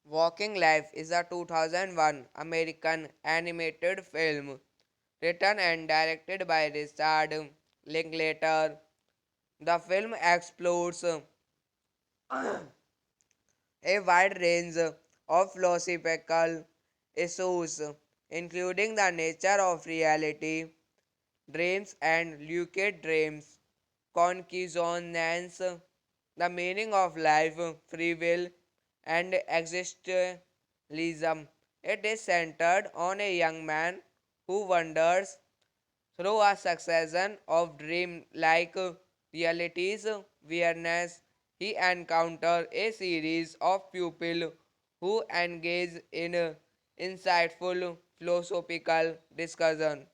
Walking Life is a 2001 American animated film written and directed by Richard Linklater. The film explores a wide range of philosophical issues, including the nature of reality, dreams and lucid dreams, consciousness, the meaning of life, free will, and existentialism. It is centered on a young man who wanders through a succession of dream-like realities, whereas he encounters a series of pupils who engage in insightful philosophical discussion.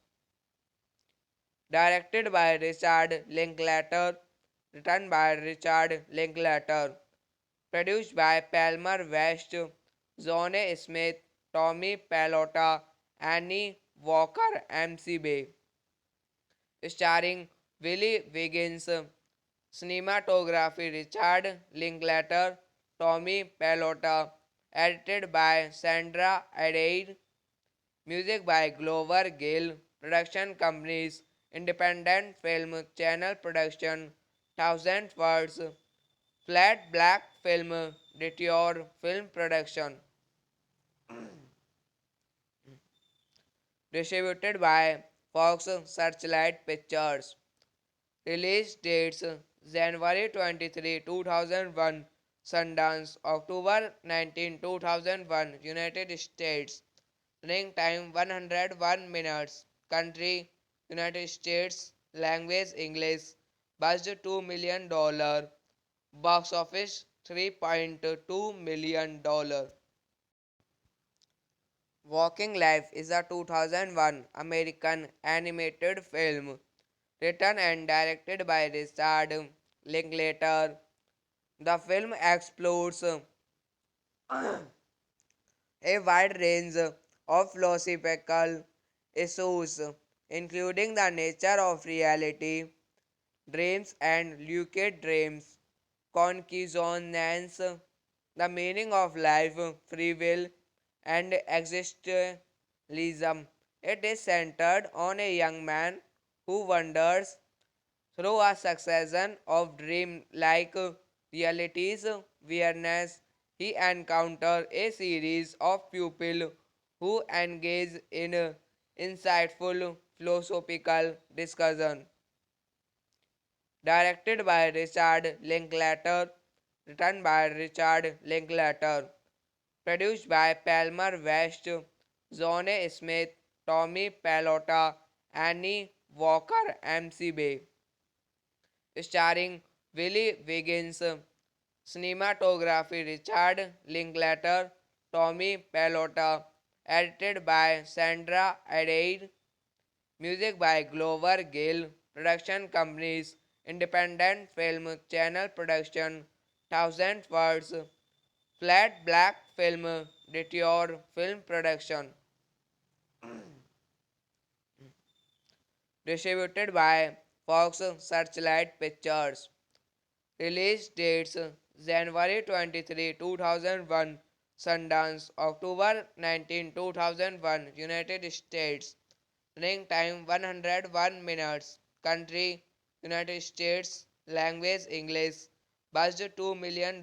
Directed by Richard Linklater, written by Richard Linklater, produced by Palmer West, Zone Smith, Tommy Pallotta, Annie Walker, MC Bay, starring Willie Wiggins, cinematography Richard Linklater, Tommy Pallotta, edited by Sandra Adair, music by Glover Gill, production companies, Independent Film Channel Production, Thousand Words, Flat Black Film, Detour Film Production, distributed by Fox Searchlight Pictures. Release dates January 23, 2001, Sundance, October 19, 2001, United States. Running time 101 minutes. Country United States. Language English. Budget $2 million. Box office $3.2 million. Walking Life is a 2001 American animated film written and directed by Richard Linklater. The film explores a wide range of philosophical issues, including the nature of reality, dreams and lucid dreams, consciousness, the meaning of life, free will, and existentialism. It is centered on a young man who wanders through a succession of dream-like realities, whereas he encounters a series of pupils who engage in insightful philosophical discussion. Directed by Richard Linklater, written by Richard Linklater, produced by Palmer West, Zone Smith, Tommy Pallotta, Annie Walker, MC Bay, starring Willie Wiggins, cinematography Richard Linklater, Tommy Pallotta, edited by Sandra Adair, music by Glover Gill, production companies, Independent Film Channel Production, Thousand Words, Flat Black Film, Detour Film Production, distributed by Fox Searchlight Pictures. Release dates January 23, 2001, Sundance, October 19, 2001, United States. Running time 101 minutes. Country United States. Language English. Budget $2 million.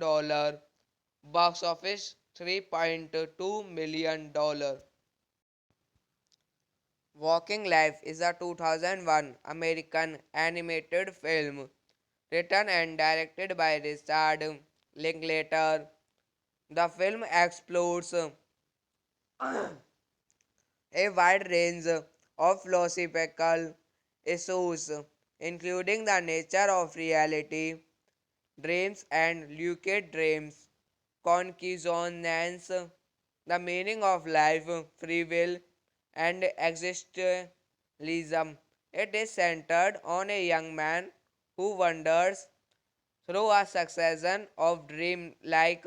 Box office $3.2 million. Walking Life is a 2001 American animated film written and directed by Richard Linklater. The film explores a wide range of philosophical issues, including the nature of reality, dreams and lucid dreams, consciousness, the meaning of life, free will, and existentialism. It is centered on a young man who wanders through a succession of dream-like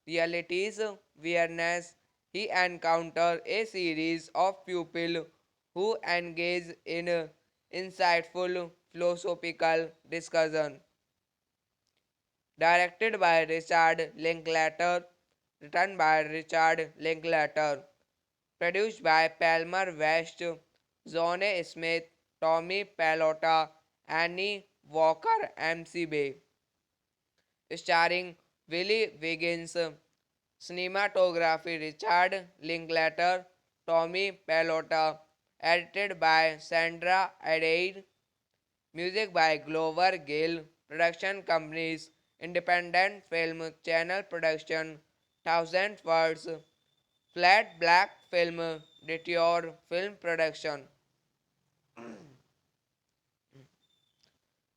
realities whereas he encounters a series of pupils who engage in insightful philosophical discussion. Directed by Richard Linklater, written by Richard Linklater, produced by Palmer West, Zone Smith, Tommy Pallotta, Annie Walker, MC Bay, starring Willie Wiggins, cinematography Richard Linklater, Tommy Pallotta, edited by Sandra Adair, music by Glover Gill, production companies, Independent Film Channel Production, Thousand Words, Flat Black Film, Detour Film Production,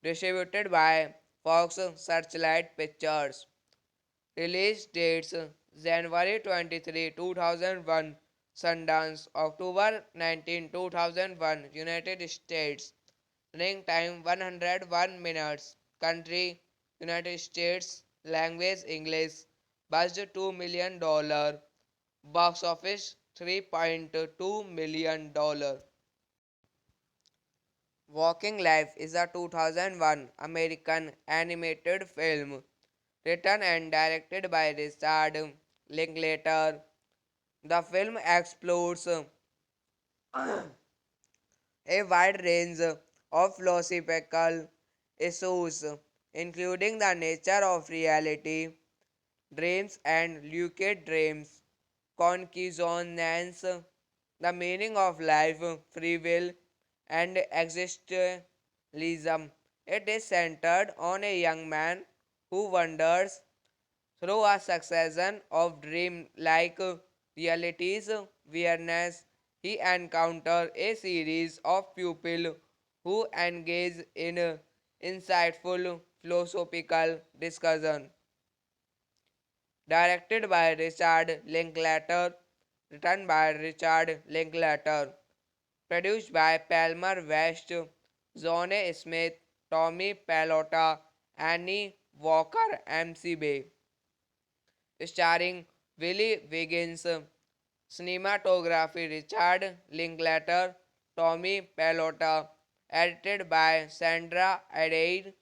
distributed by Fox Searchlight Pictures. Release dates January 23, 2001, Sundance, October 19, 2001, United States. Running time 101 minutes. Country United States. Language English. Budget $2 million. Box office $3.2 million. Walking Life is a 2001 American animated film written and directed by Richard Linklater. The film explores a wide range of philosophical issues, including the nature of reality, dreams and lucid dreams, consciousness, the meaning of life, free will, and existentialism. It is centered on a young man who wanders through a succession of dream-like realities whereas he encounters a series of pupils who engage in insightful philosophical discussion. Directed by Richard Linklater, written by Richard Linklater, produced by Palmer West, Zone Smith, Tommy Pallotta, Annie Walker, MC Bay, starring Willie Wiggins, cinematography Richard Linklater, Tommy Pallotta, edited by Sandra Adair,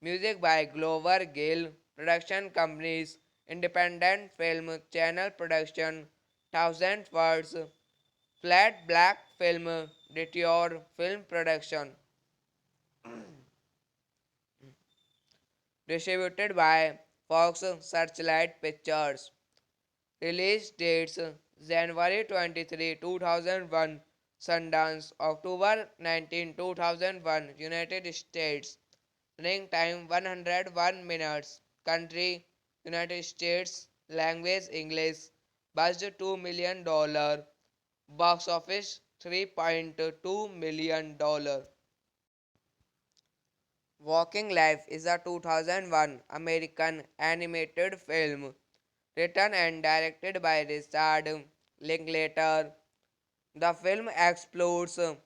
music by Glover Gill, production companies, Independent Film Channel Production, Thousand Words, Flat Black Film, Detour Film Production, distributed by Fox Searchlight Pictures. Release dates January 23, 2001, Sundance, October 19, 2001, United States. Running time 101 minutes. Country United States. Language English. Budget $2 million. Box office $3.2 million. Walking Life is a 2001 American animated film written and directed by Richard Linklater. The film explores a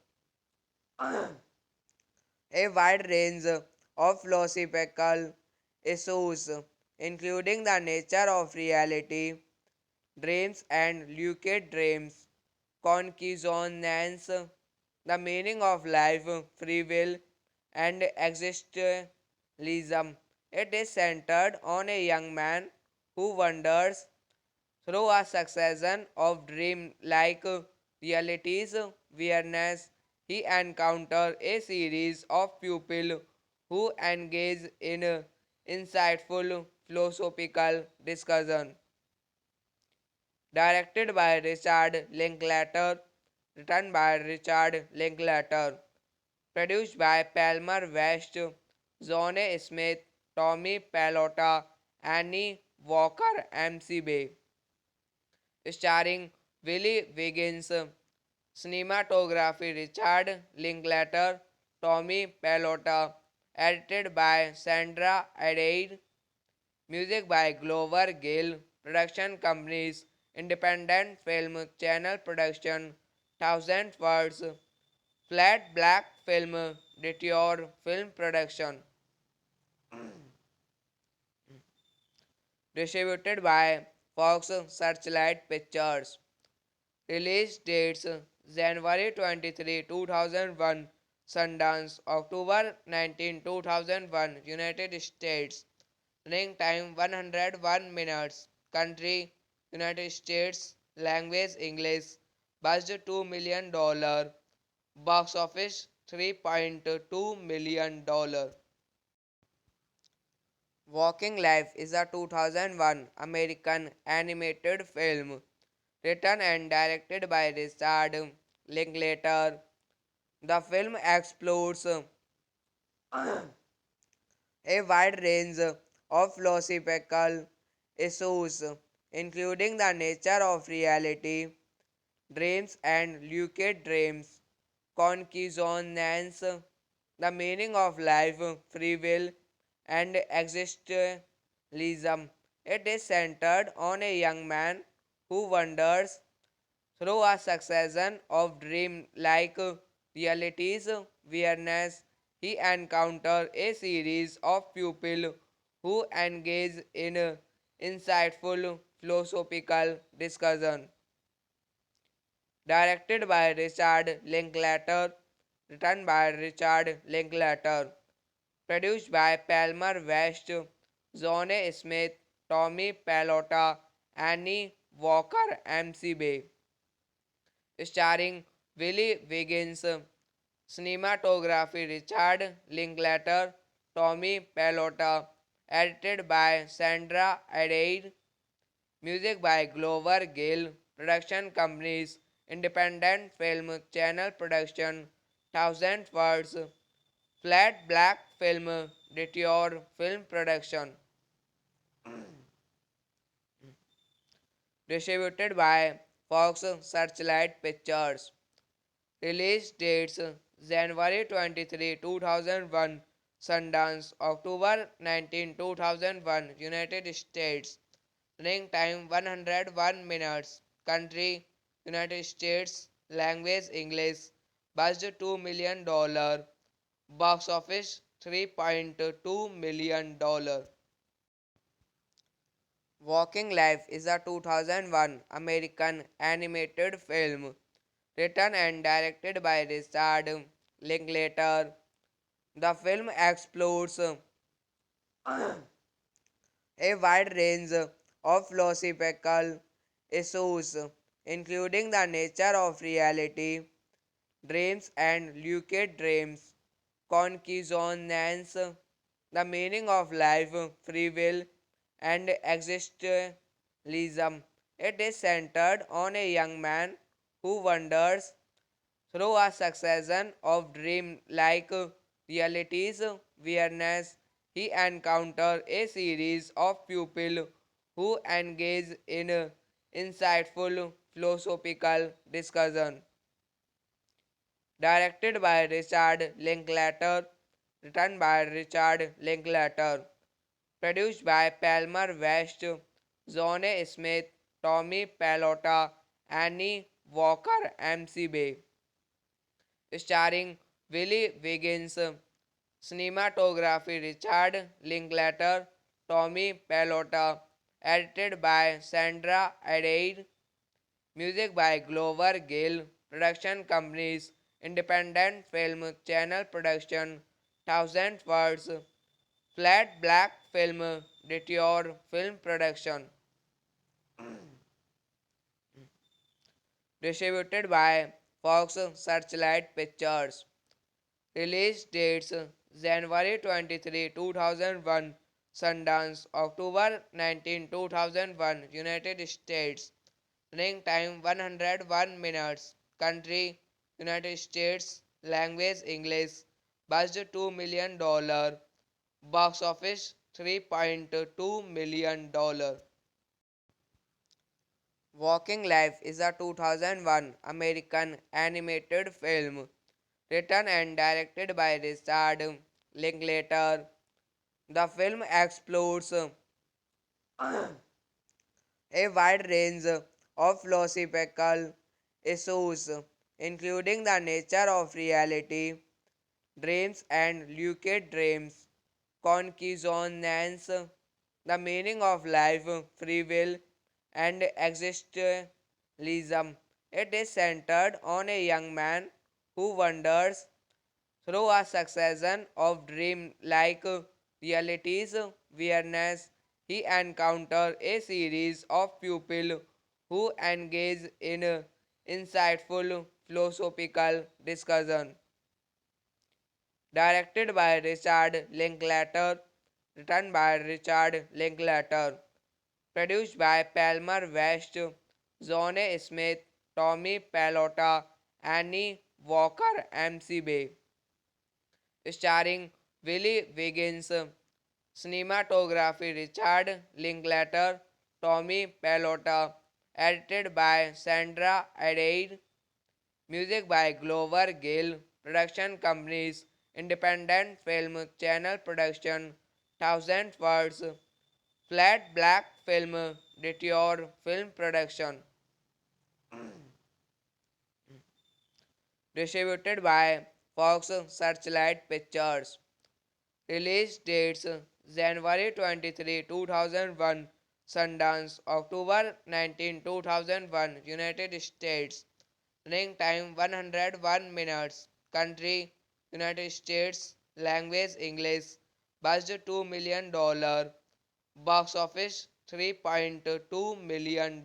wide range of philosophical issues, including the nature of reality, dreams and lucid dreams, consciousness, the meaning of life, free will, and existentialism. It is centered on a young man who wanders through a succession of dream-like realities whereas he encounters a series of pupils who engage in insightful philosophical discussion. Directed by Richard Linklater, written by Richard Linklater, produced by Palmer West, Zone Smith, Tommy Pallotta, Annie Walker, MC Bay, starring Willie Wiggins, cinematography Richard Linklater, Tommy Pallotta, edited by Sandra Adair, music by Glover Gill, production companies, Independent Film Channel Production, Thousand Words, Flat Black Film, Detour Film Production, distributed by Fox Searchlight Pictures. Release dates January 23, 2001, Sundance, October 19, 2001, United States. Running time 101 minutes. Country United States. Language English. Budget $2 million. Box office $3.2 million. Walking Life is a 2001 American animated film written and directed by Richard Linklater. The film explores a wide range of philosophical issues, including the nature of reality, dreams and lucid dreams, consciousness, the meaning of life, free will, and existentialism. It is centered on a young man who wanders through a succession of dream-like realities whereas he encounters a series of pupils who engage in insightful philosophical discussion. Directed by Richard Linklater, written by Richard Linklater, produced by Palmer West, Zone Smith, Tommy Pallotta, Annie Walker, MC Bay, starring Willie Wiggins, cinematography Richard Linklater, Tommy Pallotta, edited by Sandra Adair, music by Glover Gill, production companies, Independent Film Channel Production, Thousand Words, Flat Black Film, Detour Film Production, distributed by Fox Searchlight Pictures. Release dates January 23, 2001, Sundance, October 19, 2001, United States. Running time 101 minutes. Country United States. Language English. Budget $2 million. Box office $3.2 million. Walking Life is a 2001 American animated film written and directed by Richard Linklater. The film explores a wide range of philosophical issues, including the nature of reality, dreams and lucid dreams, consciousness, the meaning of life, free will, and existentialism. It is centered on a young man who wanders through a succession of dream-like realities whereas he encounters a series of pupils who engage in insightful philosophical discussion. Directed by Richard Linklater, written by Richard Linklater, produced by Palmer West, Zone Smith, Tommy Pallotta, Annie Walker, MC Bay, starring Willie Wiggins, cinematography Richard Linklater, Tommy Pallotta, edited by Sandra Adair, music by Glover Gill, production companies, Independent Film Channel Production, Thousand Words, Flat Black Film, Detour Film Production, distributed by Fox Searchlight Pictures. Release dates January 23, 2001, Sundance, October 19, 2001, United States. Running time 101 minutes. Country United States. Language English. Budget $2 million. Box office $3.2 million. Walking Life is a 2001 American animated film written and directed by Richard Linklater. The film explores a wide range of philosophical issues, including the nature of reality, dreams and lucid dreams, consciousness, the meaning of life, free will, and existentialism. It is centered on a young man who wanders through a succession of dream-like realities whereas he encounters a series of pupils who engage in insightful philosophical discussion. Directed by Richard Linklater, written by Richard Linklater, produced by Palmer West, Zone Smith, Tommy Pallotta, Annie Walker, MC Bay, starring Willie Wiggins, cinematography Richard Linklater, Tommy Pallotta, edited by Sandra Adair, music by Glover Gill, production companies, Independent Film Channel Production, Thousand Words, Flat Black Film, Detour Film Production, distributed by Fox Searchlight Pictures. Release dates January 23, 2001, Sundance, October 19, 2001, United States. Running time 101 minutes. Country United States. Language English. Budget $2 million. Box office $3.2 million.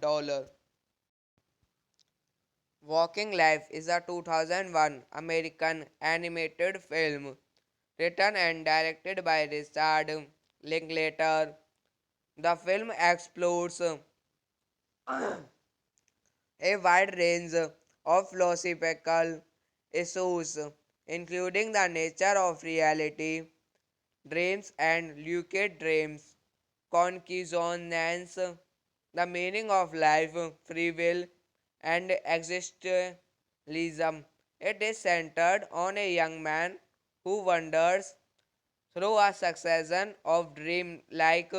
Walking Life is a 2001 American animated film written and directed by Richard Linklater. The film explores a wide range of philosophical issues, including the nature of reality, dreams and lucid dreams, consciousness, the meaning of life, free will, and existentialism. It is centered on a young man who wanders through a succession of dream-like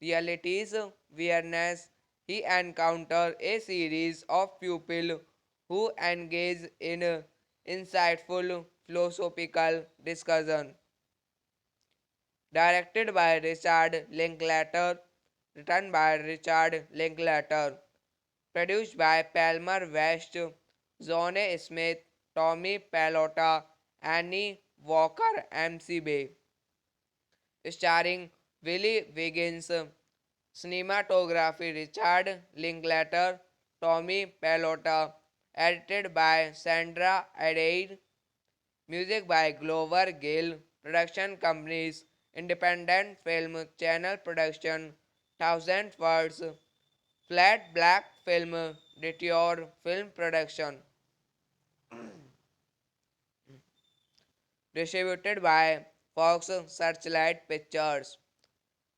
realities whereas he encounters a series of pupils who engage in insightful philosophical discussion. Directed by Richard Linklater, written by Richard Linklater, produced by Palmer West, Zone Smith, Tommy Pallotta, Annie Walker, MC Bay, starring Willie Wiggins, cinematography Richard Linklater, Tommy Pallotta, edited by Sandra Adair, music by Glover Gill, production companies, Independent Film Channel Production, Thousand Words, Flat Black Film Detour Film Production. Distributed by Fox Searchlight Pictures.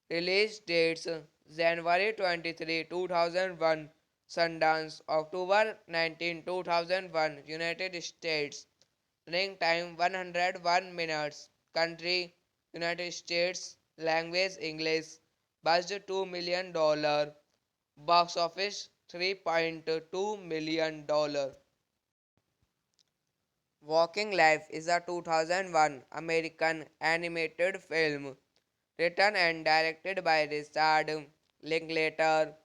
Release dates January 23, 2001, Sundance, October 19, 2001, United States. Running time 101 minutes. Country United States. Language English. Budget $2 million. Box office $3.2 million. Walking Life is a 2001 American animated film written and directed by Richard Linklater.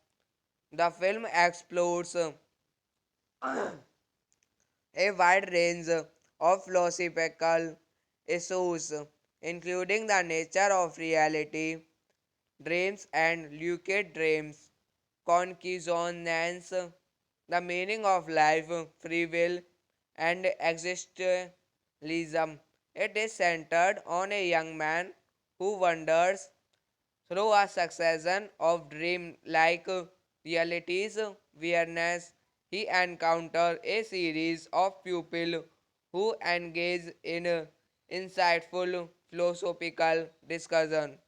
The film explores a wide range of philosophical issues, including the nature of reality, dreams and lucid dreams, consciousness, the meaning of life, free will, and existentialism. It is centered on a young man who wanders through a succession of dream-like realities whereas he encounters a series of pupils who engage in insightful philosophical discussion.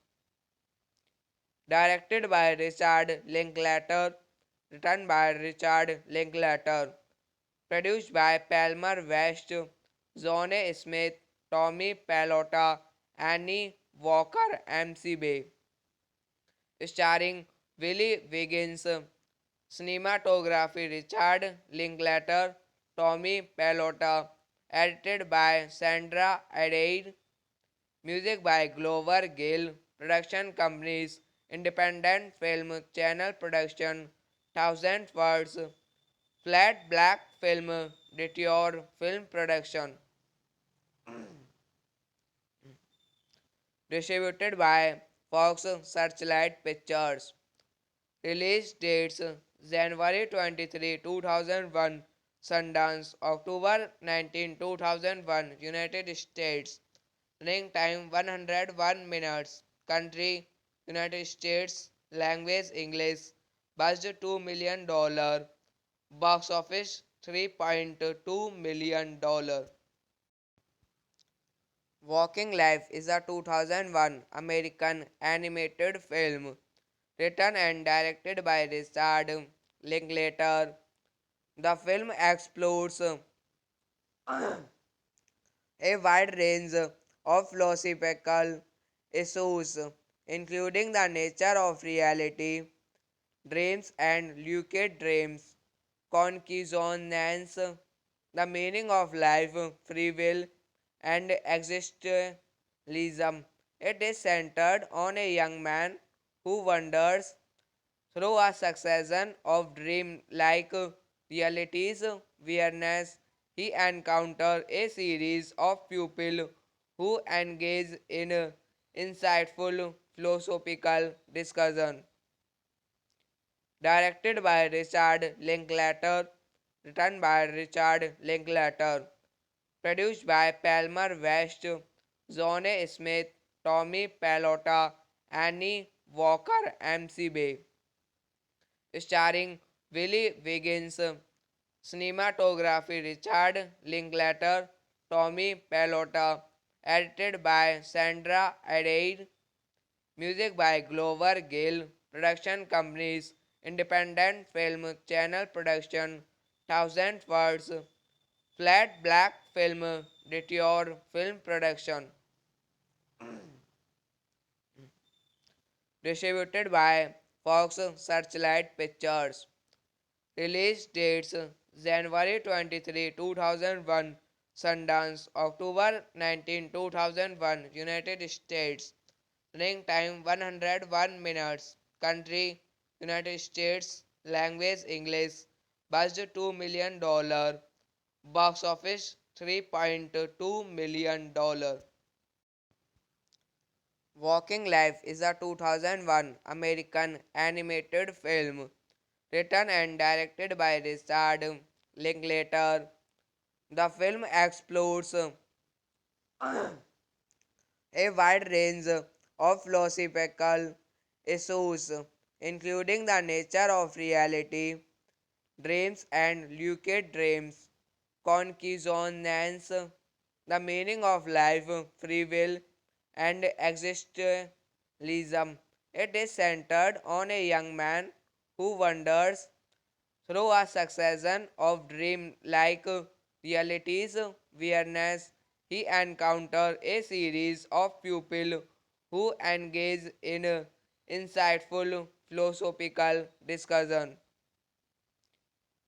Directed by Richard Linklater, written by Richard Linklater, produced by Palmer West, Zone Smith, Tommy Pallotta, Annie Walker, MC Bay, starring Willie Wiggins, cinematography Richard Linklater, Tommy Pallotta, edited by Sandra Adair, music by Glover Gill, production companies, Independent Film Channel Production, Thousand Words, Flat Black Film, Detour Film Production, distributed by Fox Searchlight Pictures. Release dates January 23, 2001, Sundance, October 19, 2001, United States. Running time 101 minutes. Country United States. Language English. Budget $2 million. Box office $3.2 million. Walking Life is a 2001 American animated film written and directed by Richard Linklater. The film explores a wide range of philosophical issues, including the nature of reality, dreams and lucid dreams, consciousness, the meaning of life, free will, and existentialism. It is centered on a young man who wanders through a succession of dream-like realities whereas he encounters a series of pupils who engage in insightful philosophical discussion. Directed by Richard Linklater, written by Richard Linklater, produced by Palmer West, Zone Smith, Tommy Pallotta, Annie Walker, MC Bay, starring Willie Wiggins, cinematography Richard Linklater, Tommy Pallotta, edited by Sandra Adair, music by Glover Gill, production companies, Independent Film Channel Production, Thousand Words, Flat Black Film, Detour Film Production, distributed by Fox Searchlight Pictures. Release dates January 23, 2001, Sundance, October 19, 2001, United States. Running time 101 minutes. Country United States. Language English. Budget $2 million. Box office $3.2 million. Walking Life is a 2001 American animated film written and directed by Richard Linklater. The film explores a wide range of philosophical issues, including the nature of reality, dreams and lucid dreams, consciousness, the meaning of life, free will, and existentialism. It is centered on a young man who wanders through a succession of dream-like realities whereas he encounters a series of pupils who engage in insightful philosophical discussion.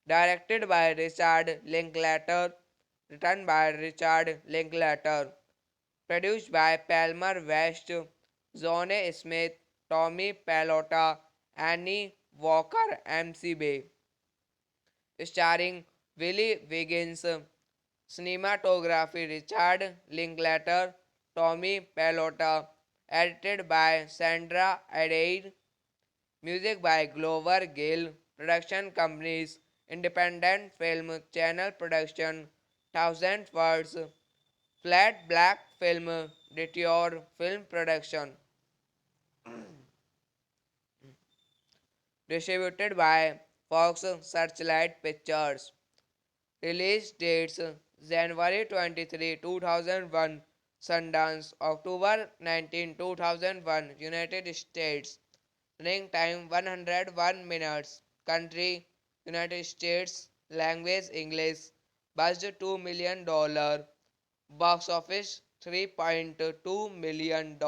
Directed by Richard Linklater, written by Richard Linklater, produced by Palmer West, Zone Smith, Tommy Pallotta, Annie Walker, MC Bay, starring Willie Wiggins, cinematography Richard Linklater, Tommy Pallotta, edited by Sandra Adair, music by Glover Gill, production companies, Independent Film Channel Production, Thousand Words, Flat Black Film, Detour Film Production, distributed by Fox Searchlight Pictures. Release dates January 23, 2001, Sundance, October 19, 2001, United States. Running time 101 minutes. Country United States. Language English. Budget $2 million. Box office $3.2 million.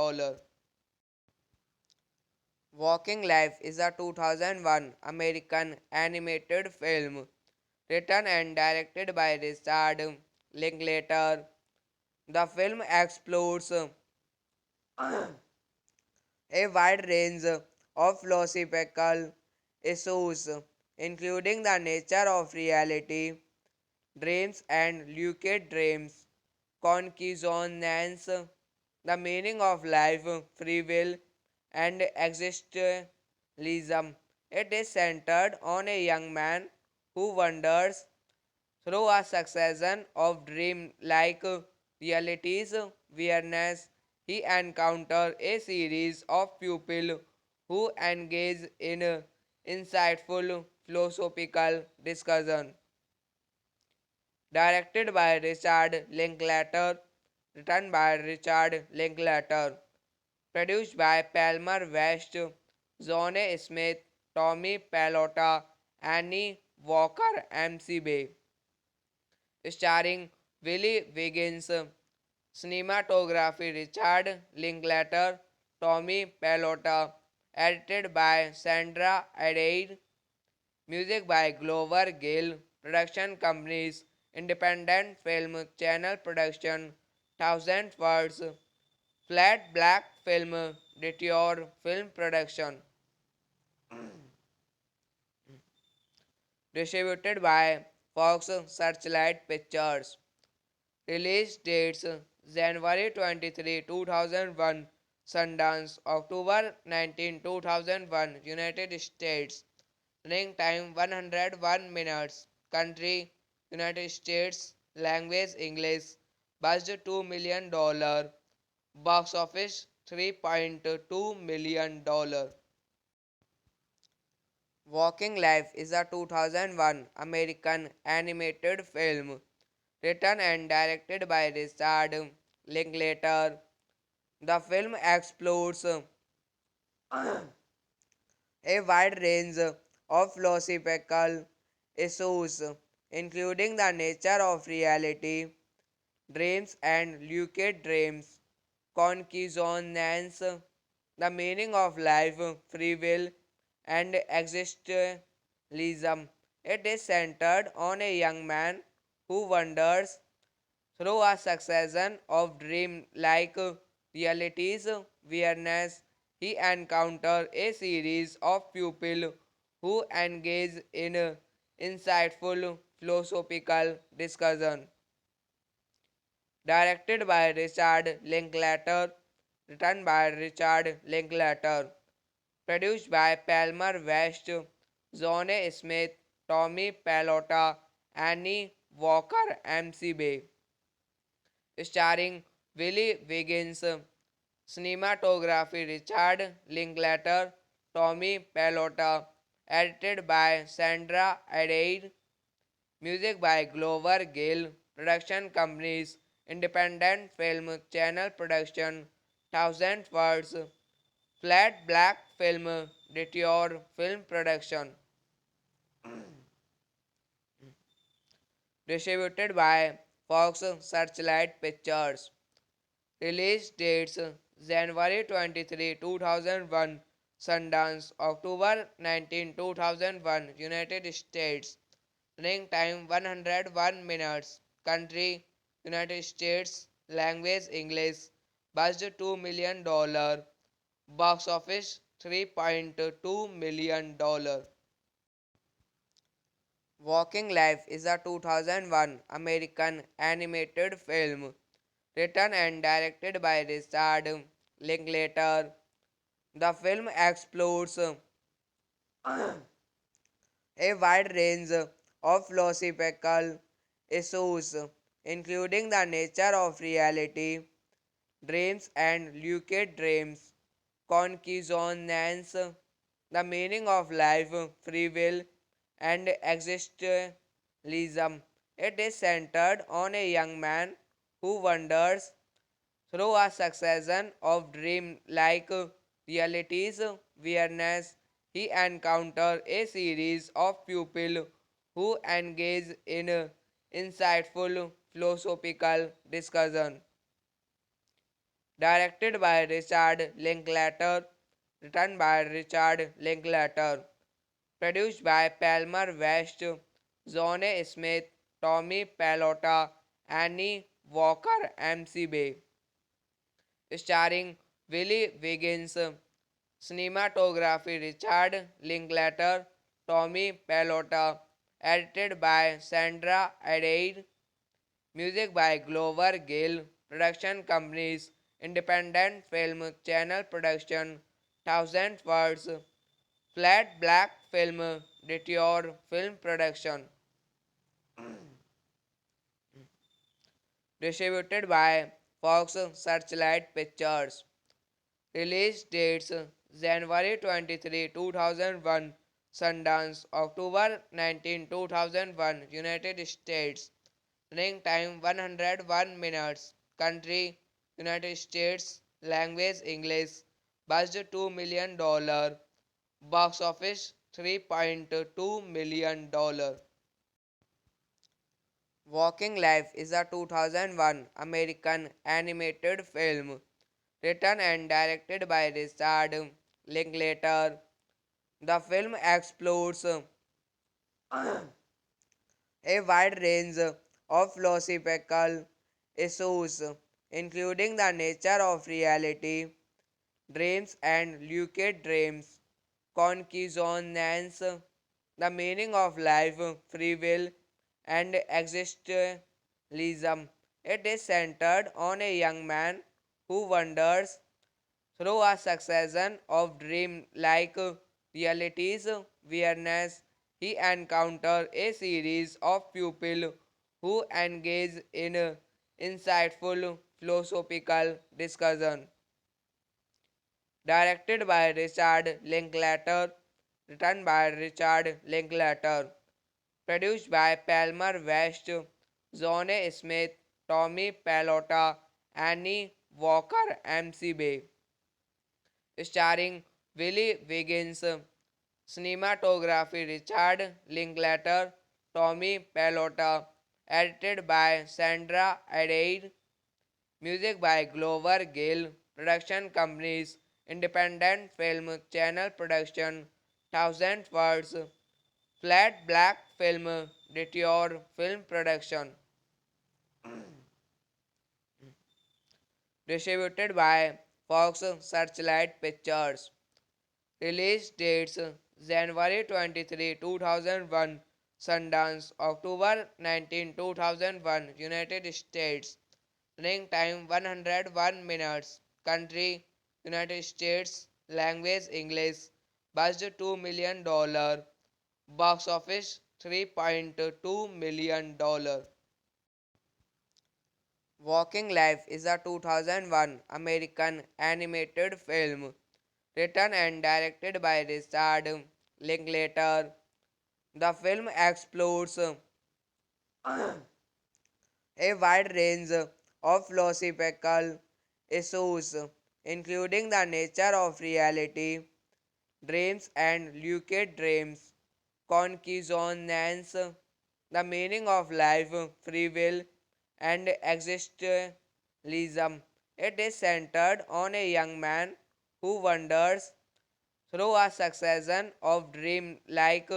Walking Life is a 2001 American animated film written and directed by Richard Linklater. The film explores a wide range of philosophical issues, including the nature of reality, dreams and lucid dreams, consciousness, the meaning of life, free will, and existentialism. It is centered on a young man who wanders through a succession of dream-like realities whereas he encounters a series of pupils who engage in insightful philosophical discussion. Directed by Richard Linklater, written by Richard Linklater, produced by Palmer West, Zone Smith, Tommy Pallotta, Annie Walker, MC Bay, starring Willie Wiggins, cinematography Richard Linklater, Tommy Pallotta, edited by Sandra Adair, music by Glover Gill, production companies, Independent Film Channel Production, Thousand Words, Flat Black Film, Detour Film Production, distributed by Fox Searchlight Pictures. Release dates January 23, 2001, Sundance, October 19, 2001, United States. Running time 101 minutes. Country United States. Language English. Budget $2 million. Box office $3.2 million. Walking Life is a 2001 American animated film written and directed by Richard Linklater. The film explores a wide range of philosophical issues, including the nature of reality, dreams and lucid dreams, consciousness, the meaning of life, free will, and existentialism. It is centered on a young man who wanders through a succession of dream-like realities whereas he encounters a series of pupils who engage in insightful philosophical discussion. Directed by Richard Linklater, written by Richard Linklater, produced by Palmer West, Zone Smith, Tommy Pallotta, Annie Walker, MC Bay, starring Willie Wiggins, cinematography Richard Linklater, Tommy Pallotta, edited by Sandra Adair, music by Glover Gill, production companies, Independent Film Channel Production, Thousand Words, Flat Black Film, Detour Film Production, distributed by Fox Searchlight Pictures. Release dates January 23, 2001, Sundance, October 19, 2001, United States. Running time 101 minutes. Country United States. Language English. Budget $2 million. Box office $3.2 million. Walking Life is a 2001 American animated film written and directed by Richard Linklater. The film explores a wide range of philosophical issues, including the nature of reality, dreams and lucid dreams, consciousness, the meaning of life, free will, and existentialism. It is centered on a young man who wanders through a succession of dream-like realities whereas he encounters a series of pupils who engage in insightful philosophical discussion. Directed by Richard Linklater, written by Richard Linklater, produced by Palmer West, Zone Smith, Tommy Pallotta, Annie Walker, MC Bay, starring Willie Wiggins, cinematography Richard Linklater, Tommy Pallotta, edited by Sandra Adair, music by Glover Gill, production companies, Independent Film Channel Production, Thousand Words, Flat Black Film, Detour Film Production, distributed by Fox Searchlight Pictures. Release dates January 23, 2001, Sundance, October 19, 2001, United States. Running time 101 minutes. Country United States. Language English. Budget $2 million. Box office $3.2 million. Walking Life is a 2001 American animated film written and directed by Richard Linklater. The film explores a wide range of philosophical issues, including the nature of reality, dreams and lucid dreams, consciousness, the meaning of life, free will, and existentialism. It is centered on a young man who wanders through a succession of dream-like realities whereas he encounters a series of pupils who engage in insightful philosophical discussion. Directed by Richard Linklater, written by Richard Linklater, produced by Palmer West, Zone Smith, Tommy Pallotta, Annie Walker, MC Bay, starring Willie Wiggins, cinematography Richard Linklater, Tommy Pallotta, edited by Sandra Adair, music by Glover Gill, production companies, Independent Film Channel Production, Thousand Words, Flat Black Film, Detour Film Production, distributed by Fox Searchlight Pictures. Release dates January 23, 2001, Sundance, October 19, 2001, United States. Running time 101 minutes. Country United States. Language English. Budget $2 million. Box office $3.2 million. Walking Life is a 2001 American animated film written and directed by Richard Linklater. The film explores a wide range of philosophical issues, including the nature of reality, dreams and lucid dreams, consciousness, the meaning of life, free will, and existentialism. It is centered on a young man who wanders through a succession of dream-like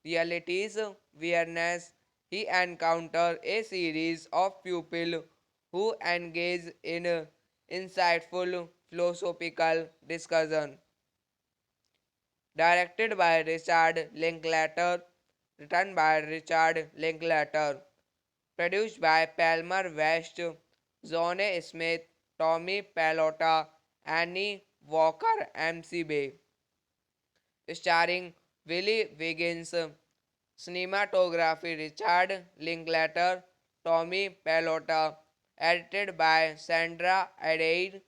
realities whereas he encounters a series of pupils who engage in insightful philosophical discussion. Directed by Richard Linklater, written by Richard Linklater, produced by Palmer West, Zone Smith, Tommy Pallotta, Annie Walker, MC Bay, starring Willie Wiggins, cinematography Richard Linklater, Tommy Pallotta, edited by Sandra Adair,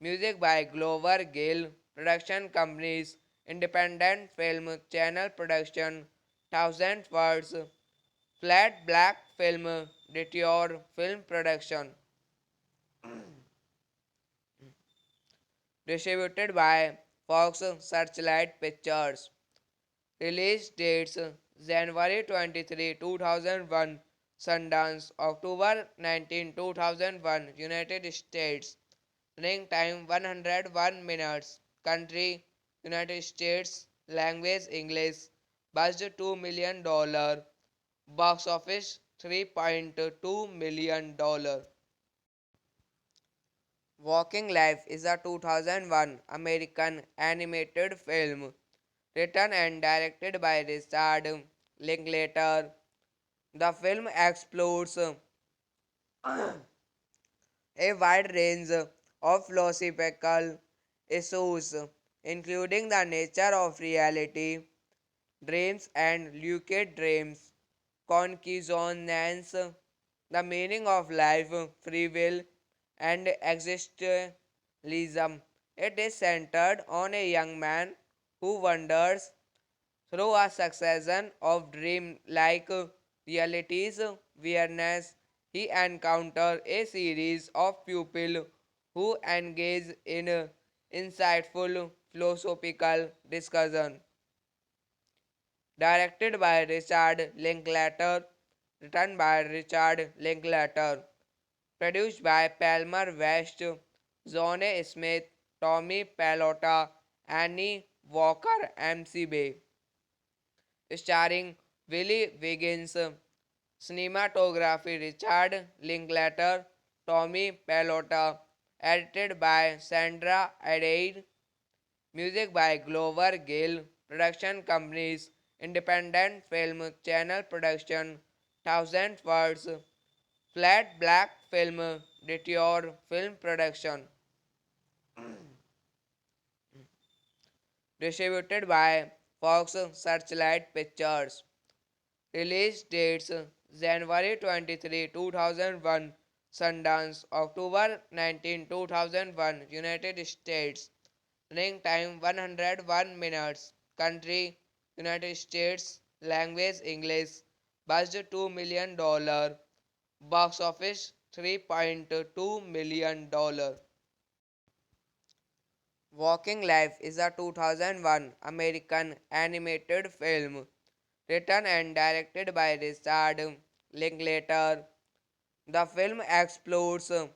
music by Glover Gill, production companies, Independent Film Channel Production, Thousand Words, Flat Black Film, Detour Film Production, distributed by Fox Searchlight Pictures. Release dates January 23, 2001, Sundance, October 19, 2001, United States. Running time 101 minutes. Country United States. Language English. Budget $2 million. Box office $3.2 million. Walking Life is a 2001 American animated film written and directed by Richard Linklater. The film explores a wide range of philosophical issues, including the nature of reality, dreams and lucid dreams, consciousness, the meaning of life, free will, and existentialism. It is centered on a young man who wanders through a succession of dream-like realities whereas he encounters a series of pupils who engage in insightful philosophical discussion. Directed by Richard Linklater, written by Richard Linklater, produced by Palmer West, Zone Smith, Tommy Pallotta, Annie Walker, MC Bay, starring Willie Wiggins, cinematography Richard Linklater, Tommy Pallotta, edited by Sandra Adair, music by Glover Gill, production companies, Independent Film Channel Production, Thousand Words, Flat Black Film, Detour Film Production, distributed by Fox Searchlight Pictures. Release dates January 23, 2001, Sundance, October 19, 2001, United States. Running time 101 minutes. Country United States. Language English. Budget $2 million. Box office $3.2 million. Walking Life is a 2001 American animated film written and directed by Richard Linklater. The film explores a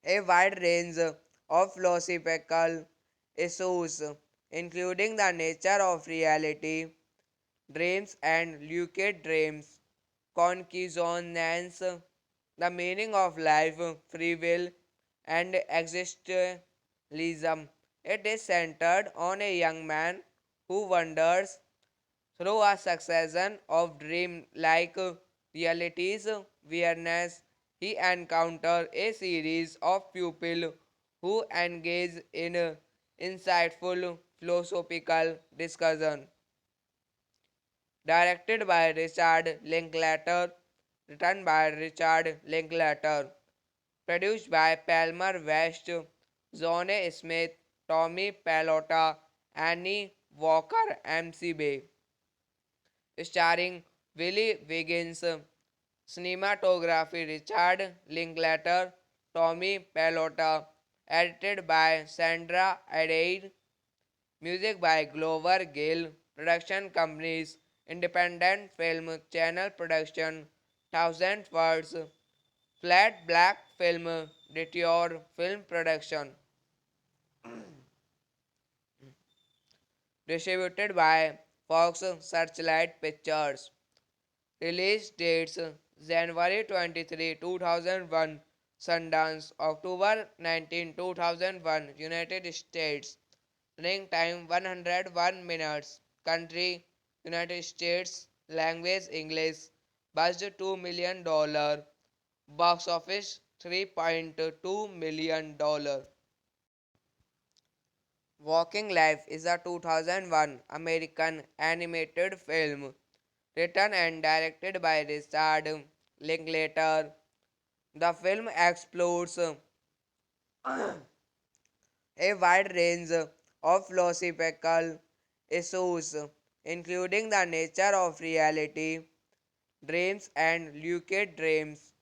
wide range of philosophical issues, including the nature of reality, dreams and lucid dreams, consciousness, the meaning of life, free will, and existentialism. It is centered on a young man who wanders through a succession of dream-like realities whereas he encounters a series of pupils who engage in insightful philosophical discussion. Directed by Richard Linklater, written by Richard Linklater, produced by Palmer West, Zone Smith, Tommy Pallotta, Annie Walker, MC Bay. Starring Willie Wiggins, cinematography Richard Linklater, Tommy Pallotta, edited by Sandra Adair, music by Glover Gill, production companies, Independent Film Channel Production, Thousand Words, Flat Black Film, Detour Film Production, distributed by Fox Searchlight Pictures. Release dates January 23, 2001, Sundance, October 19, 2001, United States. Running time 101 minutes. Country United States. Language English. Budget $2 million. Box office $3.2 million. Walking Life is a 2001 American animated film written and directed by Richard Linklater. The film explores a wide range of philosophical issues, including the nature of reality, dreams and lucid dreams,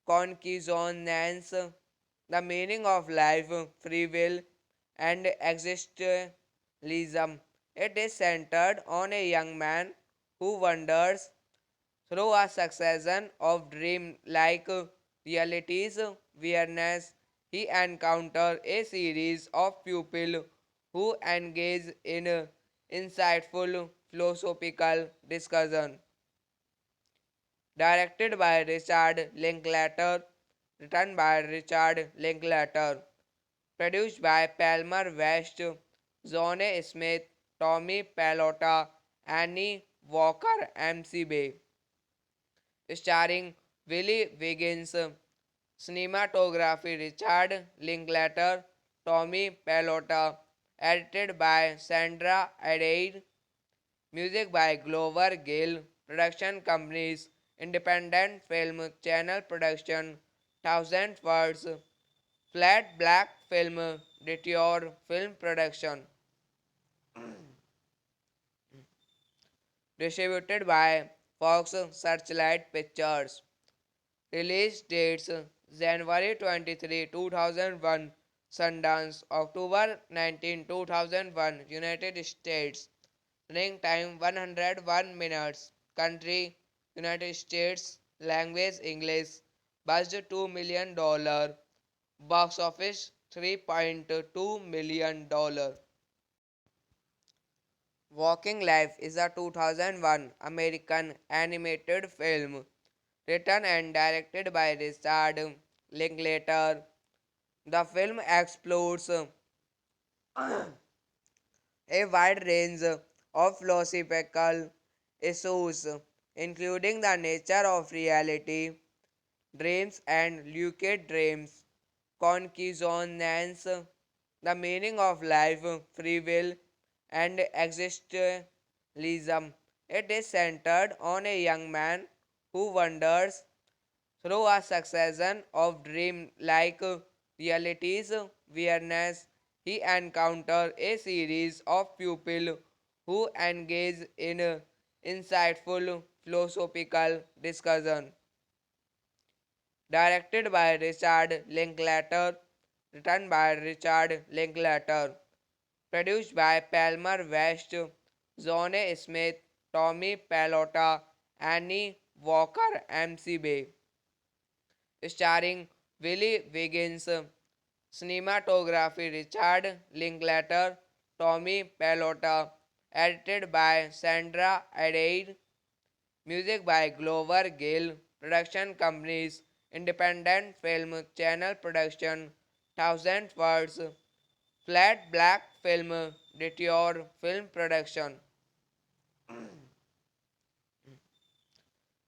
consciousness, the meaning of life, free will, and existentialism. It is centered on a young man who wanders through a succession of dream-like realities whereas he encounters a series of pupils who engage in insightful philosophical discussion. Directed by Richard Linklater, written by Richard Linklater, produced by Palmer West, Zone Smith, Tommy Pallotta, Annie Walker, MC Bay. Starring Willie Wiggins, cinematography Richard Linklater, Tommy Pallotta, edited by Sandra Adair, music by Glover Gill, production companies, Independent Film Channel Production, Thousand Words, Flat Black Film, Detour Film Production, distributed by Fox Searchlight Pictures. Release dates January 23, 2001, Sundance, October 19, 2001, United States. Running time 101 minutes. Country United States. Language English. Budget $2 million. Box office $3.2 million. Walking Life is a 2001 American animated film written and directed by Richard Linklater. The film explores a wide range of philosophical issues, including the nature of reality, dreams and lucid dreams, consciousness, the meaning of life, free will, and existentialism. It is centered on a young man who wanders through a succession of dream-like realities whereas he encounters a series of pupils who engage in insightful philosophical discussion. Directed by Richard Linklater, written by Richard Linklater, produced by Palmer West, Zone Smith, Tommy Pallotta, Annie Walker, MC Bay. Starring Willie Wiggins, cinematography Richard Linklater, Tommy Pallotta, edited by Sandra Adair, music by Glover Gill, production companies, Independent Film Channel Production, Thousand Words, Flat Black Film, Detour Film Production,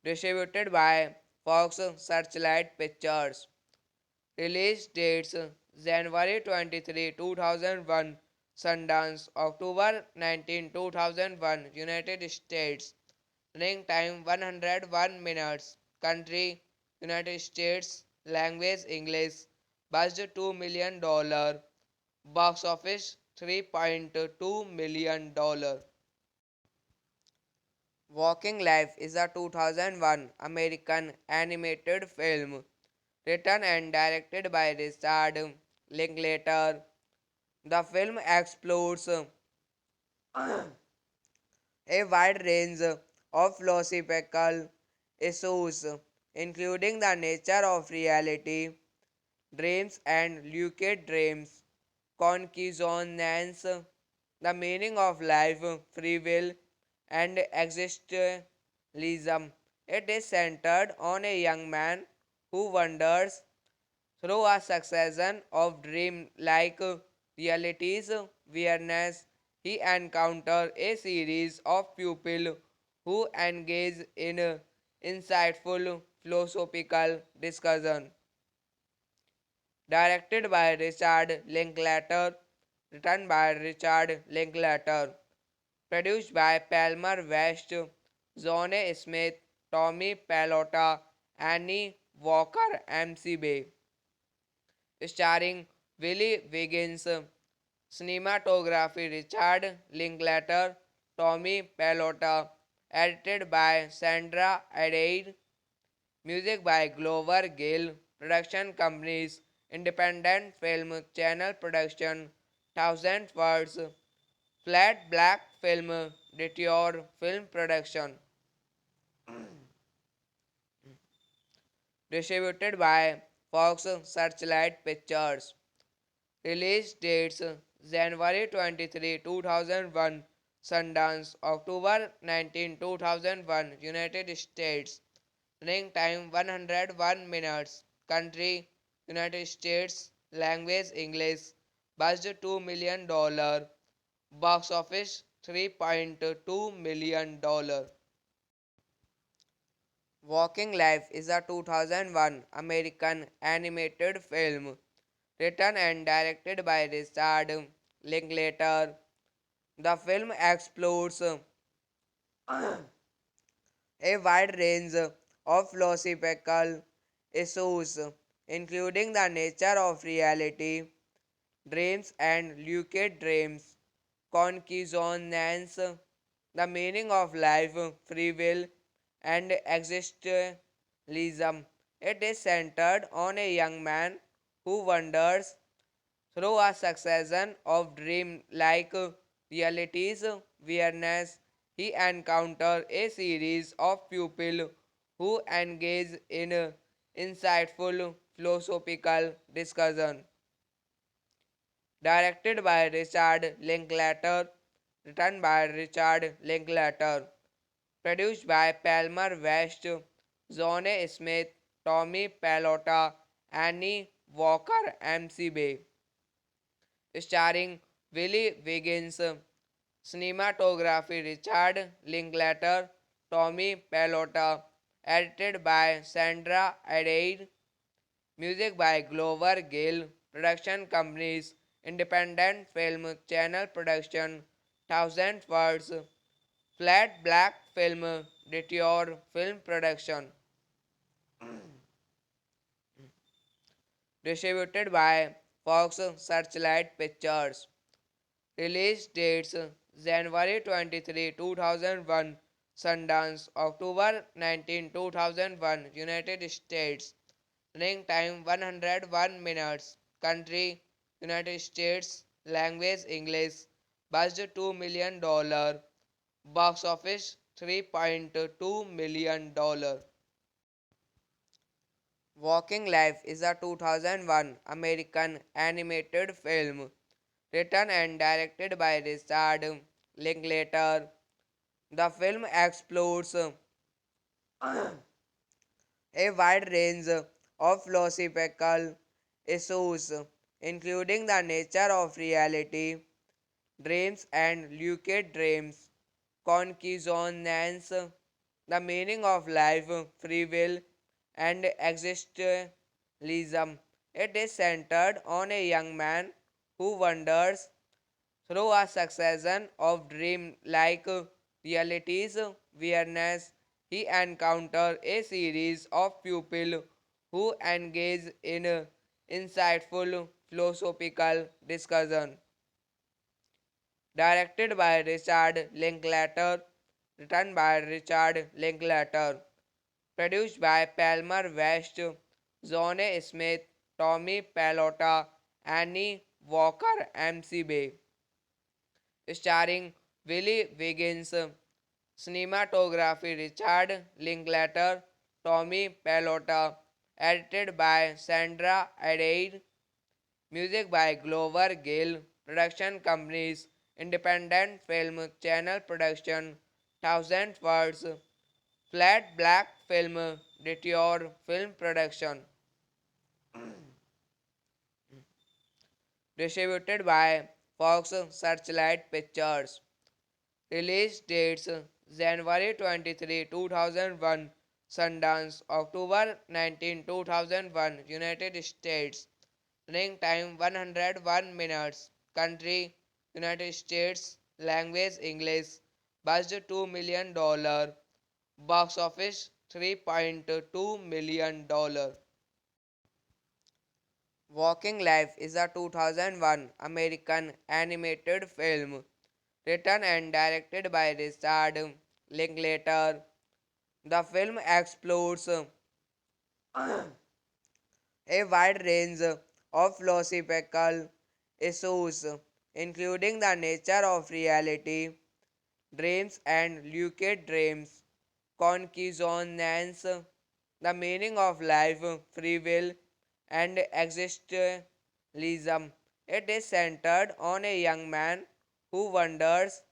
distributed by Fox Searchlight Pictures. Release dates January 23, 2001, Sundance, October 19, 2001, United States. Running time 101 minutes. Country United States. Language English. Budget $2 million. box office $3.2 million. Walking Life is a 2001 American animated film written and directed by Richard Linklater. The film explores a wide range of philosophical issues, including the nature of reality, dreams and lucid dreams, consciousness, the meaning of life, free will, and existentialism. It is centered on a young man who wanders through a succession of dream-like realities whereas he encounters a series of pupils who engage in insightful philosophical discussion. Directed by Richard Linklater, written by Richard Linklater, produced by Palmer West, Zone Smith, Tommy Pallotta, Annie Walker, MC Bay, starring Willie Wiggins, cinematography Richard Linklater, Tommy Pallotta, edited by Sandra Adair, music by Glover Gill, production companies, Independent Film Channel Production, Thousand Words, Flat Black Film, Detour Film Production, distributed by Fox Searchlight Pictures. Release dates January 23, 2001, Sundance, October 19, 2001, United States. Running time 101 minutes. Country United States. Language English. Budget $2 million. Box office $3.2 million. Walking Life is a 2001 American animated film written and directed by Richard Linklater. The film explores a wide range of philosophical issues, including the nature of reality, dreams and lucid dreams, consciousness, the meaning of life, free will, and existentialism. It is centered on a young man who wanders through a succession of dream-like realities whereas he encounters a series of pupils who engage in insightful philosophical discussion. Directed by Richard Linklater, written by Richard Linklater, produced by Palmer West, Zone Smith, Tommy Pallotta, Annie Walker, MC Bay, starring Willie Wiggins, cinematography Richard Linklater, Tommy Pallotta, edited by Sandra Adair, music by Glover Gill, production companies, Independent Film Channel Production, Thousand Words, Flat Black Film, Detour Film Production, distributed by Fox Searchlight Pictures. Release dates January 23, 2001, Sundance, October 19, 2001, United States. Running time 101 minutes. Country United States. Language English. Budget $2 million. Box office $3.2 million. Walking Life is a 2001 American animated film written and directed by Richard Linklater. The film explores a wide range of philosophical issues, including the nature of reality, dreams and lucid dreams, consciousness, the meaning of life, free will, and existentialism. It is centered on a young man who wanders through a succession of dream-like realities whereas he encounters a series of pupils who engage in insightful philosophical discussion. Directed by Richard Linklater, written by Richard Linklater, produced by Palmer West, Zone Smith, Tommy Pallotta, Annie Walker, MC Bay, starring Willie Wiggins, cinematography Richard Linklater, Tommy Pallotta, edited by Sandra Adair, music by Glover Gill, production companies, Independent Film Channel Production, Thousand Words, Flat Black Film, Detour Film Production, distributed by Fox Searchlight Pictures. Release dates January 23, 2001, Sundance, October 19, 2001, United States. Running time 101 minutes. Country United States. Language English. Budget $2 million. Box office $3.2 million. Walking Life is a 2001 American animated film written and directed by Richard Linklater. The film explores a wide range of philosophical issues, including the nature of reality, dreams and lucid dreams, consciousness, the meaning of life, free will, and existentialism. It is centered on a young man who wanders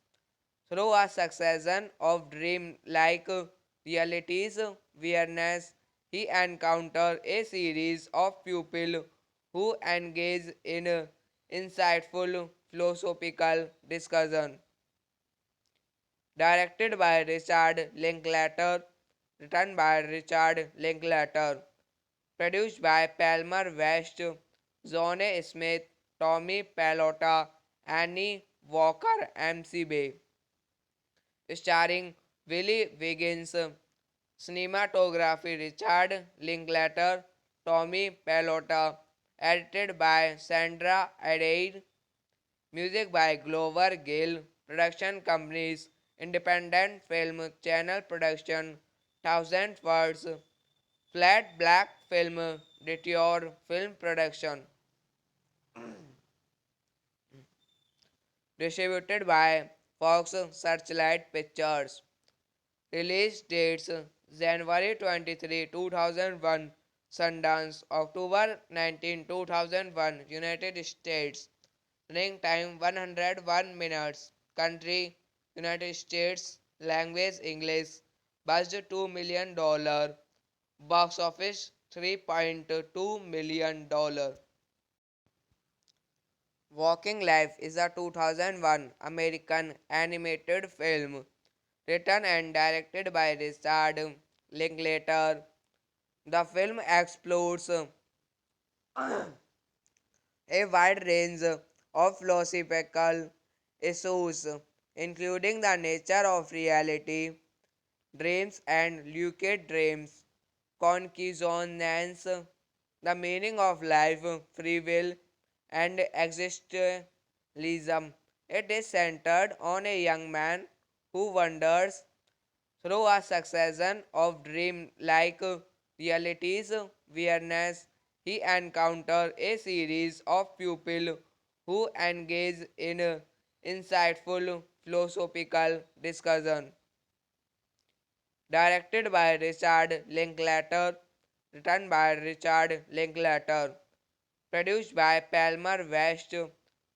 through a succession of dream-like realities whereas he encounters a series of pupils who engage in insightful philosophical discussion. Directed by Richard Linklater, written by Richard Linklater, produced by Palmer West, Zone Smith, Tommy Pallotta, Annie Walker, MC Bay, starring Willie Wiggins, cinematography Richard Linklater, Tommy Pallotta, edited by Sandra Adair, music by Glover Gill, production companies, Independent Film Channel Production, Thousand Words, Flat Black Film, Detour Film Production, distributed by Fox Searchlight Pictures. Release dates January 23, 2001, Sundance, October 19, 2001, United States. Running time 101 minutes. Country United States. Language English. Budget $2 million. Box office $3.2 million. Walking Life is a 2001 American animated film written and directed by Richard Linklater. The film explores a wide range of philosophical issues, including the nature of reality, dreams and lucid dreams, consciousness, the meaning of life, free will, and existentialism. It is centered on a young man who wanders through a succession of dream-like realities whereas he encounters a series of pupils who engage in insightful philosophical discussion. Directed by Richard Linklater, written by Richard Linklater, produced by Palmer West,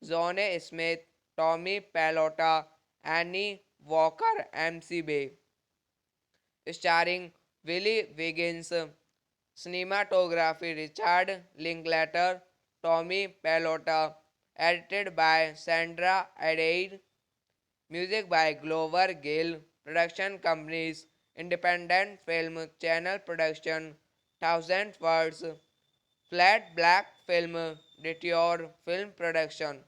Zone Smith, Tommy Pallotta, Annie Walker, MC Bay, starring Willie Wiggins, cinematography Richard Linklater, Tommy Pallotta, edited by Sandra Adair, music by Glover Gill, production companies, Independent Film Channel Production, Thousand Words, Flat Black Film, Detour Film Production,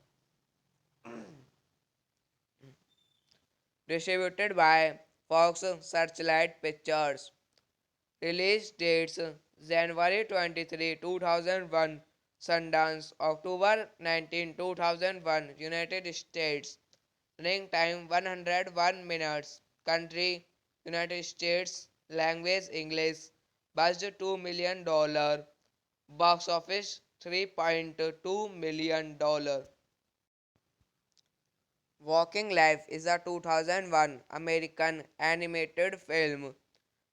distributed by Fox Searchlight Pictures. Release dates January 23, 2001, Sundance, October 19, 2001, United States. Running time 101 minutes. Country United States. Language English. Budget $2 million. Box office $3.2 million. Walking Life is a 2001 American animated film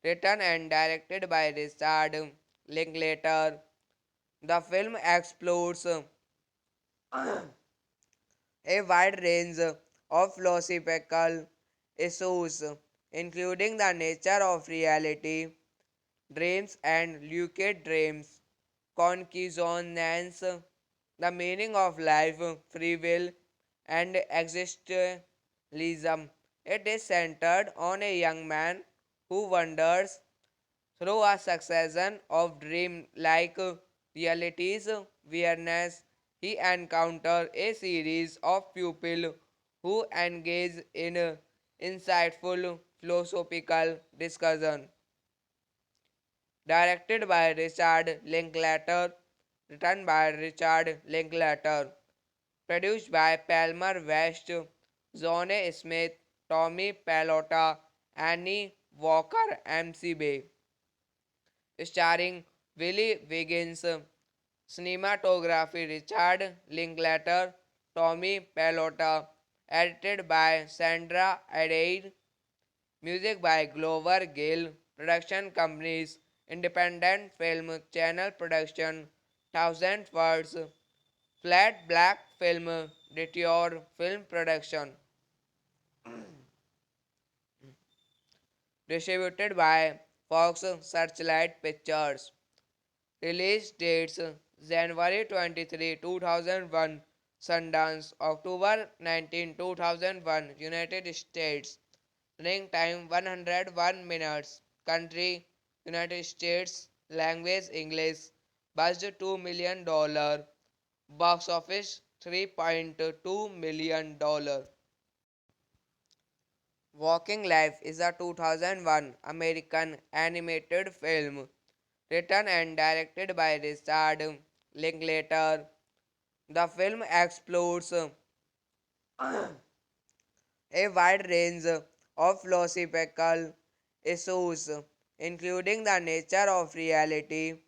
written and directed by Richard Linklater. The film explores a wide range of philosophical issues, including the nature of reality, dreams and lucid dreams, consciousness, the meaning of life, free will, and existentialism. It is centered on a young man who wanders through a succession of dream-like realities, whereas he encounters a series of pupils who engage in insightful philosophical discussion. Directed by Richard Linklater, written by Richard Linklater, produced by Palmer West, Zone Smith, Tommy Pallotta, Annie Walker, MC Bay, starring Willie Wiggins, cinematography Richard Linklater, Tommy Pallotta, edited by Sandra Adair, music by Glover Gill, production companies, Independent Film Channel Production, Thousand Words, Flat Black Film, Detour Film Production, distributed by Fox Searchlight Pictures. Release dates January 23, 2001, Sundance, October 19, 2001, United States. Running time 101 minutes. Country United States. Language English. Budget $2 million. Box office $3.2 million. Walking Life is a 2001 American animated film written and directed by Richard Linklater. The film explores a wide range of philosophical issues, including the nature of reality,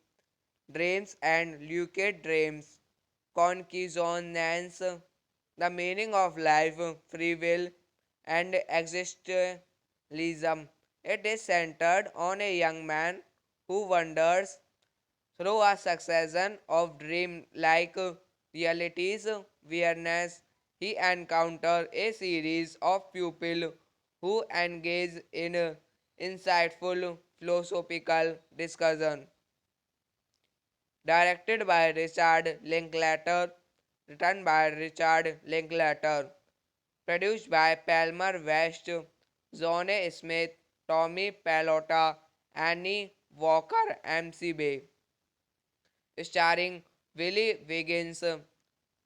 dreams and lucid dreams, consciousness, the meaning of life, free will, and existentialism. It is centered on a young man who wanders through a succession of dream-like realities, whereas he encounters a series of pupils who engage in insightful philosophical discussion. Directed by Richard Linklater, written by Richard Linklater, produced by Palmer West, Zone Smith, Tommy Pallotta, Annie Walker, MC Bay, starring Willie Wiggins,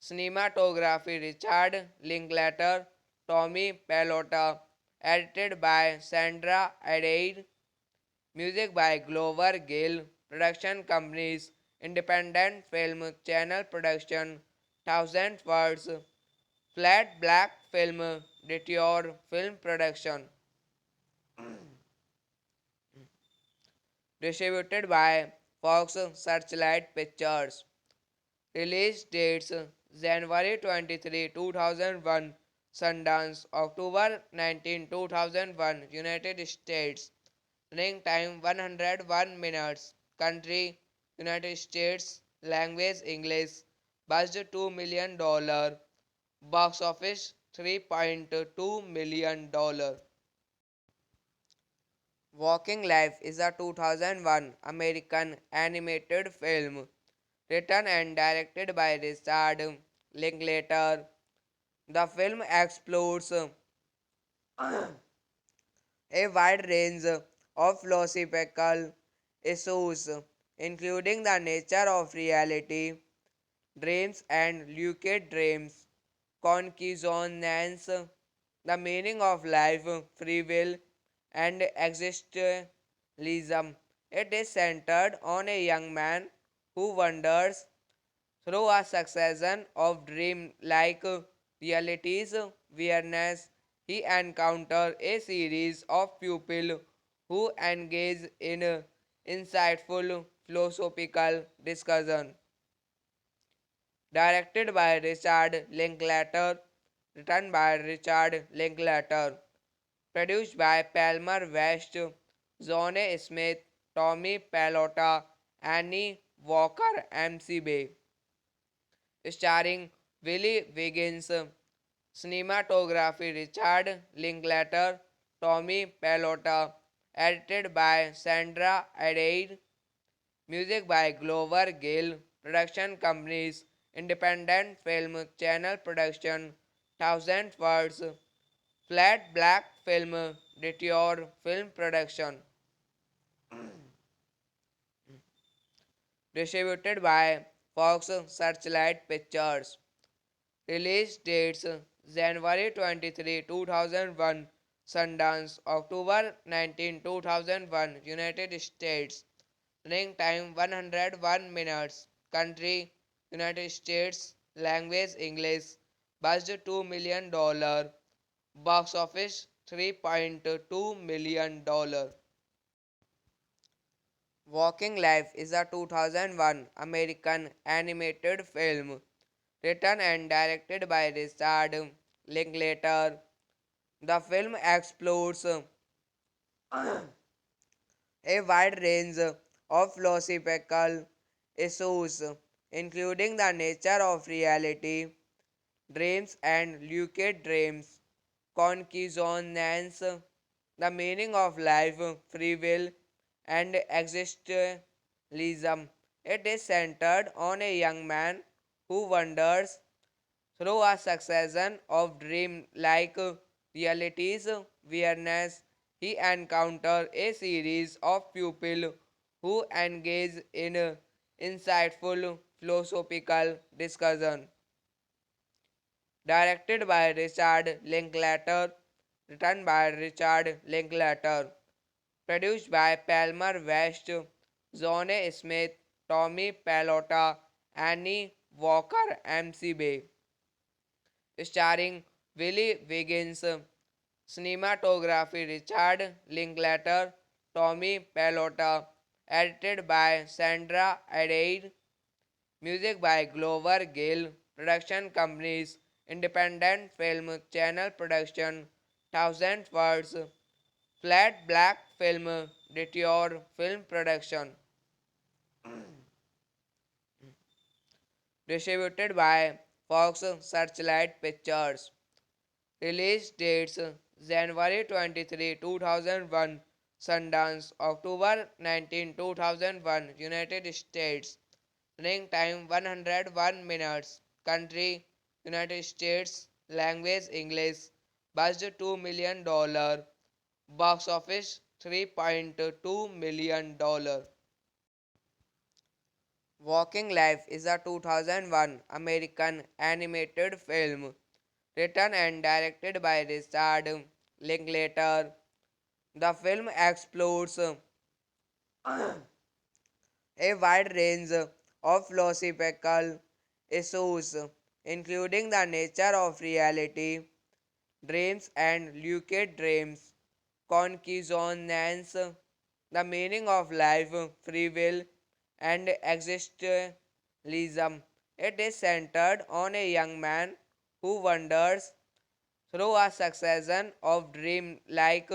cinematography Richard Linklater, Tommy Pallotta, edited by Sandra Adair, music by Glover Gill, production companies, Independent Film Channel Production, Thousand Words, Flat Black Film, Detour Film Production, distributed by Fox Searchlight Pictures. Release dates January 23, 2001, Sundance, October 19, 2001, United States. Running time 101 minutes. Country United States. Language English. Budget $2 million. Box office $3.2 million. Walking Life is a 2001 American animated film written and directed by Richard Linklater. The film explores a wide range of philosophical issues, including the nature of reality, dreams and lucid dreams, consciousness, the meaning of life, free will, and existentialism. It is centered on a young man who wanders through a succession of dream-like realities, awareness, he encounters a series of pupils who engage in insightful philosophical discussion. Directed by Richard Linklater, written by Richard Linklater, produced by Palmer West, Zone Smith, Tommy Pallotta, Annie Walker, MC Bay, starring Willie Wiggins, cinematography Richard Linklater, Tommy Pallotta, edited by Sandra Adair, music by Glover Gill, production companies, Independent Film Channel Production, Thousand Words, Flat Black Film, Detour Film Production, distributed by Fox Searchlight Pictures. Release dates January 23, 2001, Sundance, October 19, 2001, United States. Running time 101 minutes. Country United States. Language English. Budget $2 million. Box office $3.2 million. Walking Life is a 2001 American animated film written and directed by Richard Linklater. The film explores a wide range of philosophical issues, including the nature of reality, dreams and lucid dreams, consciousness, the meaning of life, free will, and existentialism. It is centered on a young man who wanders through a succession of dream-like realities, awareness, he encounters a series of pupils who engage in insightful philosophical discussion. Directed by Richard Linklater, written by Richard Linklater, produced by Palmer West, Zone Smith, Tommy Pallotta, Annie Walker, MC Bay, starring Willie Wiggins, cinematography Richard Linklater, Tommy Pallotta, edited by Sandra Adair, music by Glover Gill, production companies, Independent Film Channel Production, Thousand Words, Flat Black Film, Detour Film Production, distributed by Fox Searchlight Pictures. Release dates January 23, 2001, Sundance, October 19, 2001, United States. Running time 101 minutes. Country United States. Language English. Budget $2 million. Box office $3.2 million. Walking Life is a 2001 American animated film written and directed by Richard Linklater. The film explores a wide range of philosophical issues, including the nature of reality, dreams and lucid dreams, consciousness, the meaning of life, free will, and existentialism. It is centered on a young man who wanders through a succession of dream-like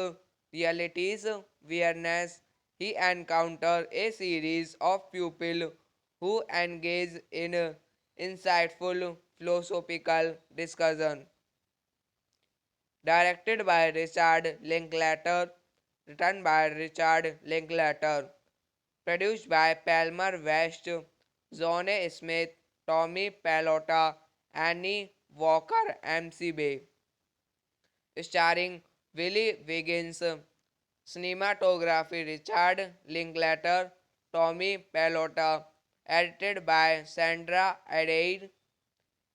realities, awareness, he encounters a series of pupils who engage in insightful philosophical discussion. Directed by Richard Linklater, written by Richard Linklater, produced by Palmer West, Zone Smith, Tommy Pallotta, Annie Walker, MC Bay, starring Willie Wiggins, cinematography Richard Linklater, Tommy Pallotta, edited by Sandra Adair,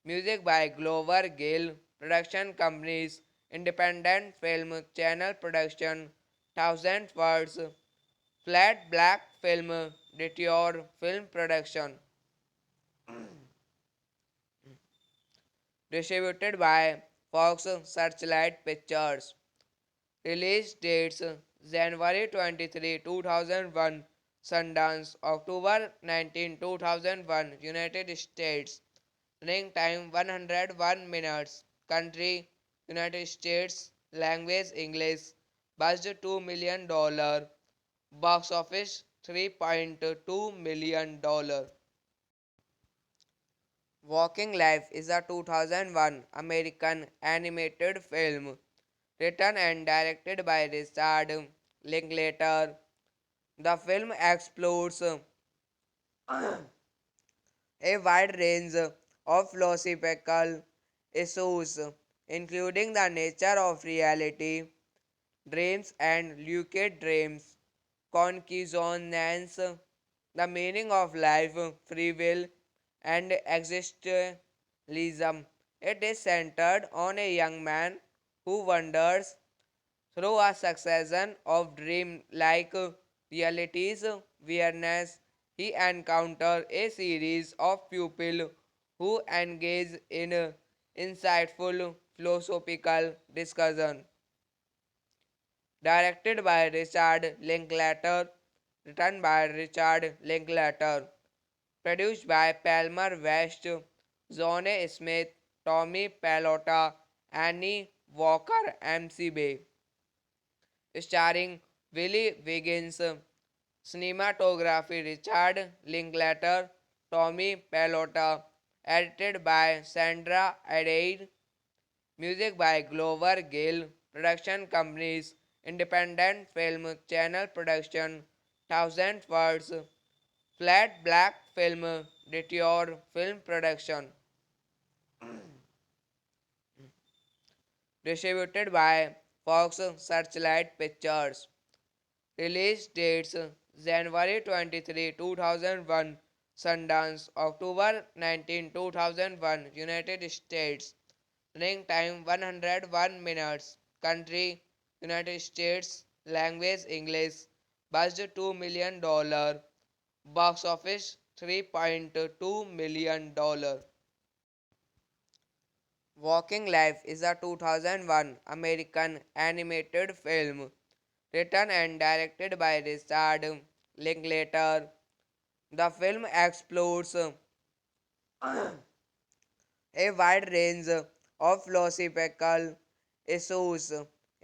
music by Glover Gill, production companies, Independent Film Channel Production, Thousand Words, Flat Black Film, Detour Film Production, Distributed by Fox Searchlight Pictures. Release dates January 23, 2001, Sundance, October 19, 2001, United States. Running time 101 minutes. Country United States. Language English. Budget $2 million. Box office $3.2 million. Walking Life is a 2001 American animated film written and directed by Richard Linklater. The film explores a wide range of philosophical issues, including the nature of reality, dreams and lucid dreams, consciousness, the meaning of life, free will, and existentialism. It is centered on a young man who wanders through a succession of dream-like realities, whereas he encounters a series of pupils who engage in insightful philosophical discussion. Directed by Richard Linklater, written by Richard Linklater, produced by Palmer West, Zone Smith, Tommy Pallotta, Annie Walker, MCB, starring Willie Wiggins, cinematography Richard Linklater, Tommy Pallotta, edited by Sandra Adair, music by Glover Gill, production companies, Independent Film Channel Production, Thousand Words, Flat Black Film, Detour Film Production, distributed by Fox Searchlight Pictures. Release dates January 23, 2001, Sundance, October 19, 2001, United States. Running time 101 minutes. Country United States. Language English. Budget $2 million. Box office $3.2 million. Walking Life is a 2001 American animated film written and directed by Richard Linklater. The film explores a wide range of philosophical issues,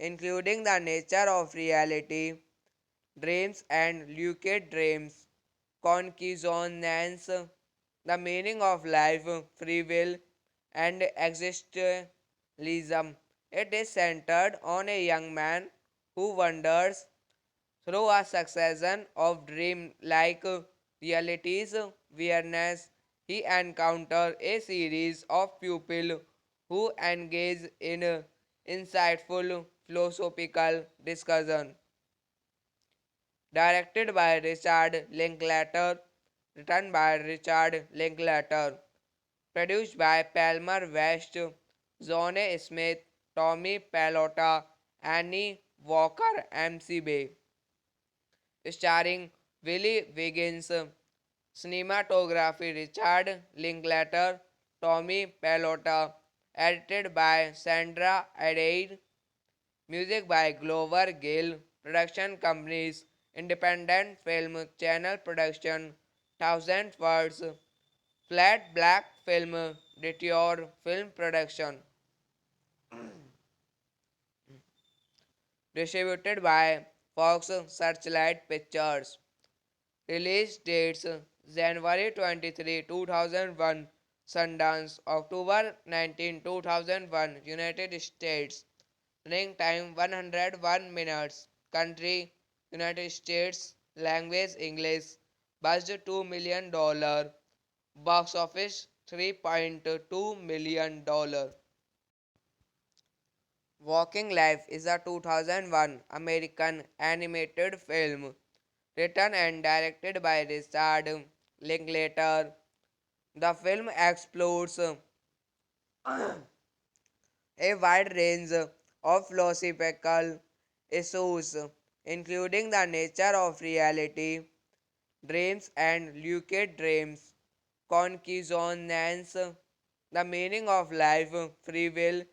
including the nature of reality, dreams and lucid dreams, consciousness, the meaning of life, free will, and existentialism. It is centered on a young man who wanders through a succession of dream-like realities, whereas he encounters a series of pupils who engage in insightful philosophical discussion. Directed by Richard Linklater, written by Richard Linklater, produced by Palmer West, Zone Smith, Tommy Pallotta, Annie Walker, MCB, starring Willie Wiggins, cinematography Richard Linklater, Tommy Pallotta, edited by Sandra Adair, music by Glover Gill, production companies, Independent Film Channel Production, Thousand Words, Flat Black Film, Detour Film Production, distributed by Fox Searchlight Pictures. Release dates January 23, 2001, Sundance, October 19, 2001, United States. Running time 101 minutes. Country United States. Language English. Budget $2 million. Box office $3.2 million. Walking Life is a 2001 American animated film written and directed by Richard Linklater. The film explores a wide range of philosophical issues, including the nature of reality, dreams and lucid dreams, consciousness, the meaning of life, free will,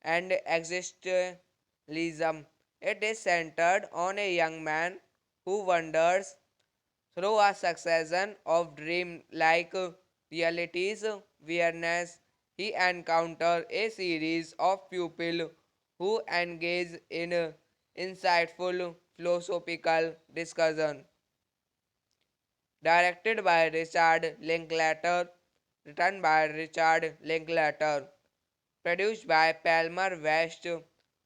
and existentialism. It is centered on a young man who wanders through a succession of dream-like realities, whereas he encounters a series of pupils who engage in insightful philosophical discussion. Directed by Richard Linklater, written by Richard Linklater, produced by Palmer West,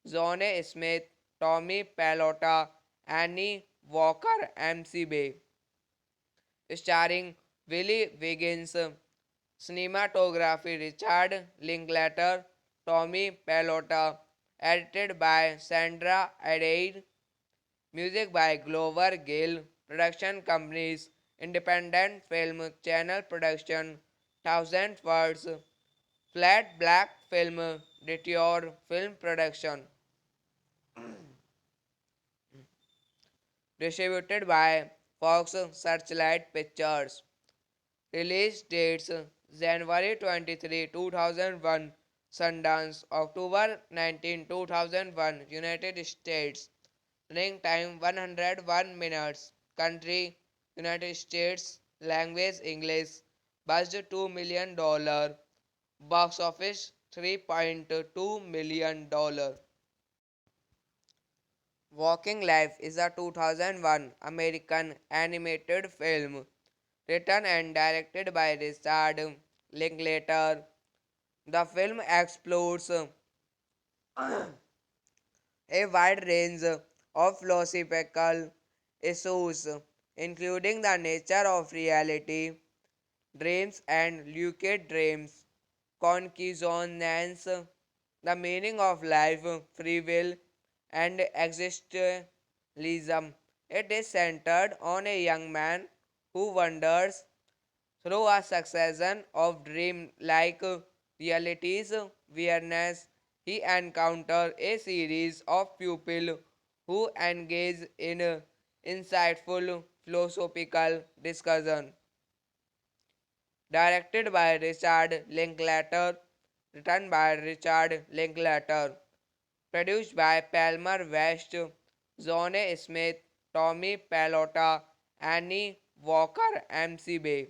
Zone Smith, Tommy Pallotta, Annie Walker, MC Bay, starring Willie Wiggins, cinematography Richard Linklater, Tommy Pallotta, edited by Sandra Adair, music by Glover Gill, production companies, Independent Film Channel Production, Thousand Words, Flat Black Film, Detour Film Production, distributed by Fox Searchlight Pictures. Release dates January 23, 2001, Sundance, October 19, 2001, United States. Running time 101 minutes. Country United States. Language English. Budget $2 million. Box office $3.2 million. Walking Life is a 2001 American animated film written and directed by Richard Linklater. The film explores a wide range of philosophical issues, including the nature of reality, dreams and lucid dreams, consciousness, the meaning of life, free will, and existentialism. It is centered on a young man who wanders through a succession of dream-like realities, whereas he encounters a series of pupils who engage in insightful philosophical discussion. Directed by Richard Linklater, written by Richard Linklater, produced by Palmer West, Zone Smith, Tommy Pallotta, Annie Walker, MC Bay,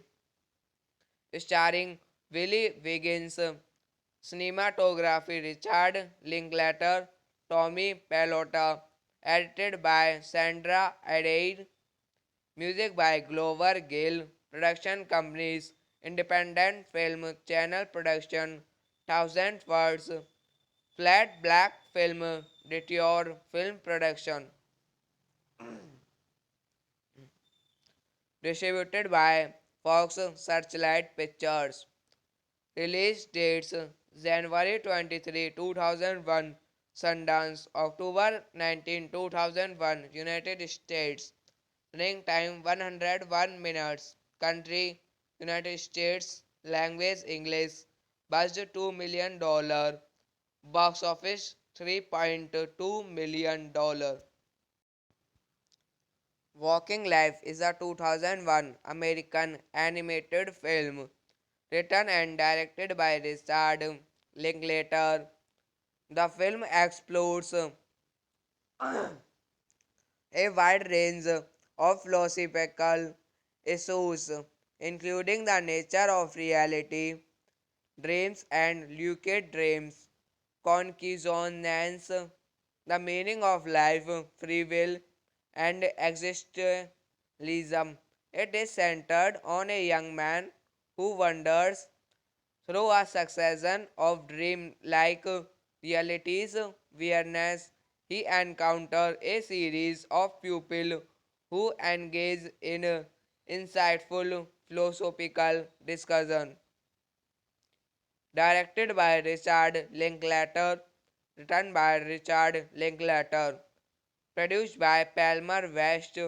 starring Willie Wiggins, cinematography Richard Linklater, Tommy Pallotta, edited by Sandra Adair, music by Glover Gill, production companies, Independent Film Channel Production, Thousand Words, Flat Black Film, Detour Film Production, distributed by Fox Searchlight Pictures. Release dates January 23, 2001, Sundance, October 19, 2001, United States. Running time 101 minutes. Country United States. Language English. Budget $2 million. Box office $3.2 million. Walking Life is a 2001 American animated film written and directed by Richard Linklater. The film explores a wide range of philosophical issues, including the nature of reality, dreams and lucid dreams, consciousness, the meaning of life, free will, and existentialism. It is centered on a young man who wanders through a succession of dream-like realities, whereas he encounters a series of pupils who engage in insightful philosophical discussion. Directed by Richard Linklater, written by Richard Linklater, produced by Palmer West,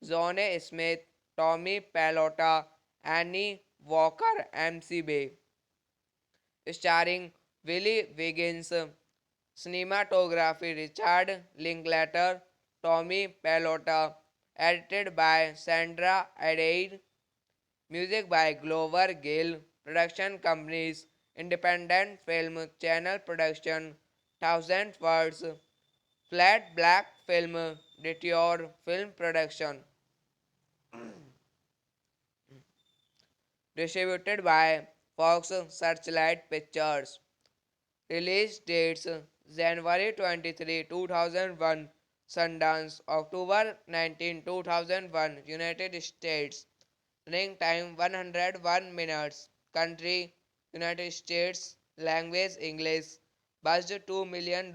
Zone Smith, Tommy Pallotta, Annie Walker, MC Bay, starring Willie Wiggins, cinematography Richard Linklater, Tommy Pallotta, edited by Sandra Adair, music by Glover Gill, production companies, independent film channel production, thousand words, flat black film, detour film production, distributed by Fox Searchlight Pictures. Release dates January 23, 2001, Sundance, October 19, 2001, United States. Running time 101 minutes. Country United States. Language English. Budget $2 million.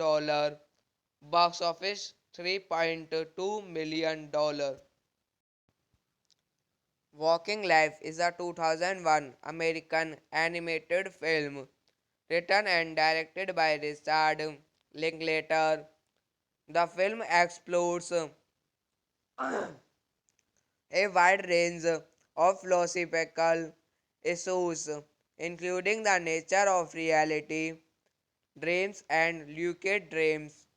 Box office $3.2 million. Walking Life is a 2001 American animated film written and directed by Richard Linklater. The film explores a wide range of philosophical issues, including the nature of reality, dreams and lucid dreams,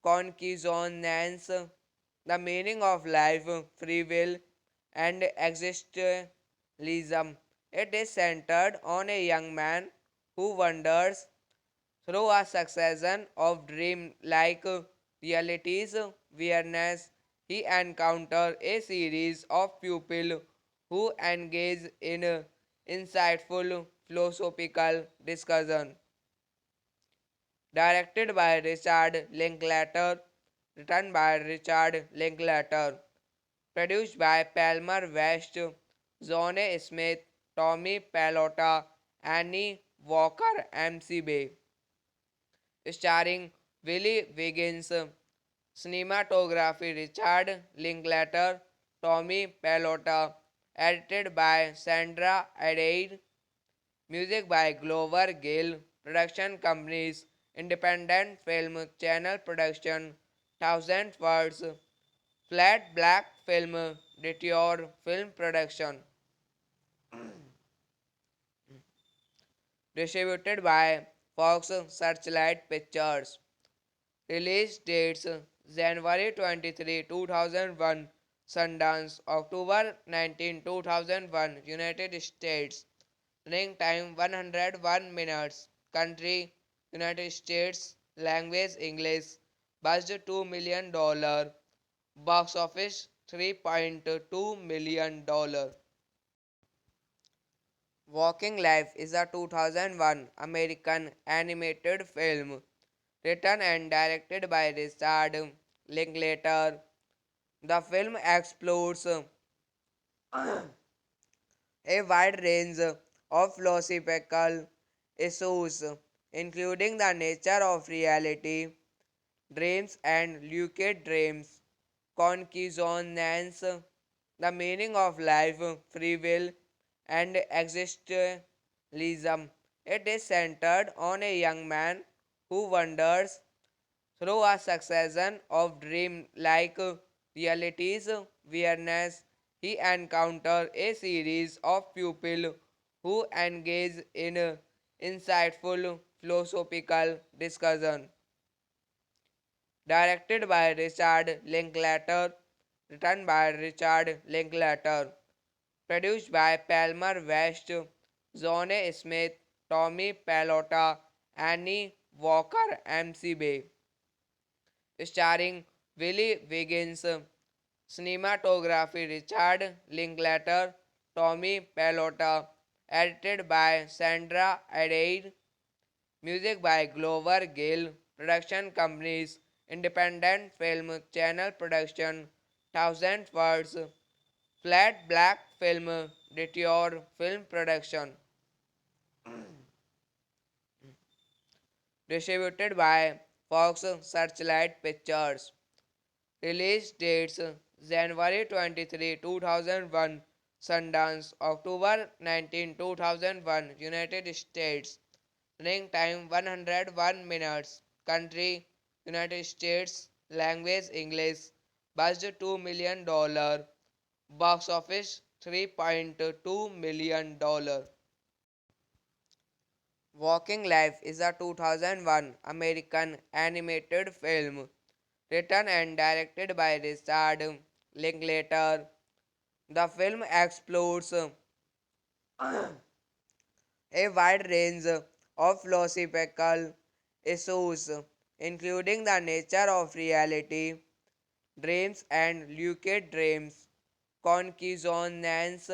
consciousness, the meaning of life, free will, and existentialism. It is centered on a young man who wanders through a succession of dream-like realities, whereas he encounters a series of pupils who engage in insightful philosophical discussion. Directed by Richard Linklater, written by Richard Linklater, produced by Palmer West, Zone Smith, Tommy Pallotta, Annie Walker, MCB, starring Willie Wiggins, cinematography Richard Linklater, Tommy Pallotta, edited by Sandra Adair, music by Glover Gill, production companies, independent film channel production, thousand words, flat black film, detour film production, distributed by Fox Searchlight Pictures. Release dates January 23, 2001, Sundance, October 19, 2001, United States. Running time 101 minutes. Country United States. Language English. Budget $2 million. Box office $3.2 million. Walking Life is a 2001 American animated film written and directed by Richard Linklater. The film explores a wide range of philosophical issues, including the nature of reality, dreams and lucid dreams, consciousness, the meaning of life, free will, and existentialism. It is centered on a young man who wanders through a succession of dream-like realities, whereas he encounters a series of pupils who engage in insightful philosophical discussion. Directed by Richard Linklater, written by Richard Linklater, produced by Palmer West, Zone Smith, Tommy Pallotta, Annie Walker, MCB, starring Willie Wiggins, cinematography Richard Linklater, Tommy Pallotta, edited by Sandra Adair, music by Glover Gill, production companies, independent film channel production, thousand words, flat black film, detour film production, distributed by Fox Searchlight Pictures. Release dates January 23, 2001, Sundance, October 19, 2001, United States. Running time 101 minutes. Country United States. Language English. Budget $2 million. Box office $3.2 million. Walking Life is a 2001 American animated film written and directed by Richard Linklater. The film explores a wide range of philosophical issues, including the nature of reality, dreams and lucid dreams, consciousness,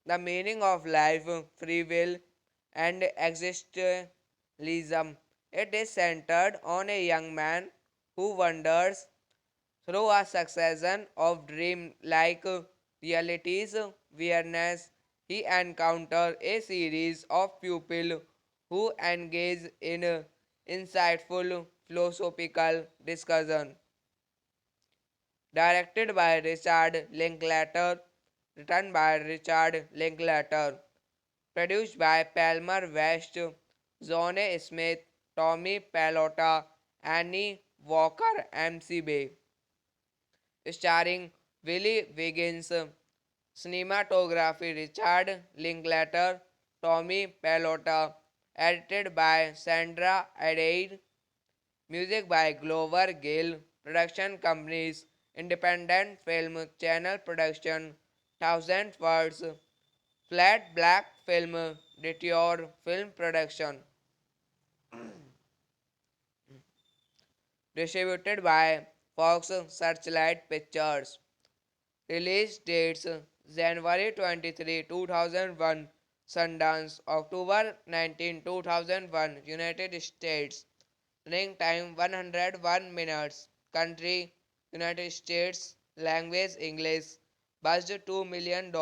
the meaning of life, free will, and existentialism. It is centered on a young man who wanders through a succession of dream-like realities, awareness, he encounters a series of pupils who engage in insightful philosophical discussion. Directed by Richard Linklater, written by Richard Linklater, produced by Palmer West, Zone Smith, Tommy Pallotta, Annie Walker, MC Bay, starring Willie Wiggins, cinematography Richard Linklater, Tommy Pallotta, edited by Sandra Adair, music by Glover Gill, production companies, Independent Film Channel Production, Thousand Words, Flat Black Film, Detour Film Production, distributed by Fox Searchlight Pictures. Release dates January 23, 2001, Sundance, October 19, 2001, United States. Running time 101 minutes. Country United States. Language English. Budget $2 million.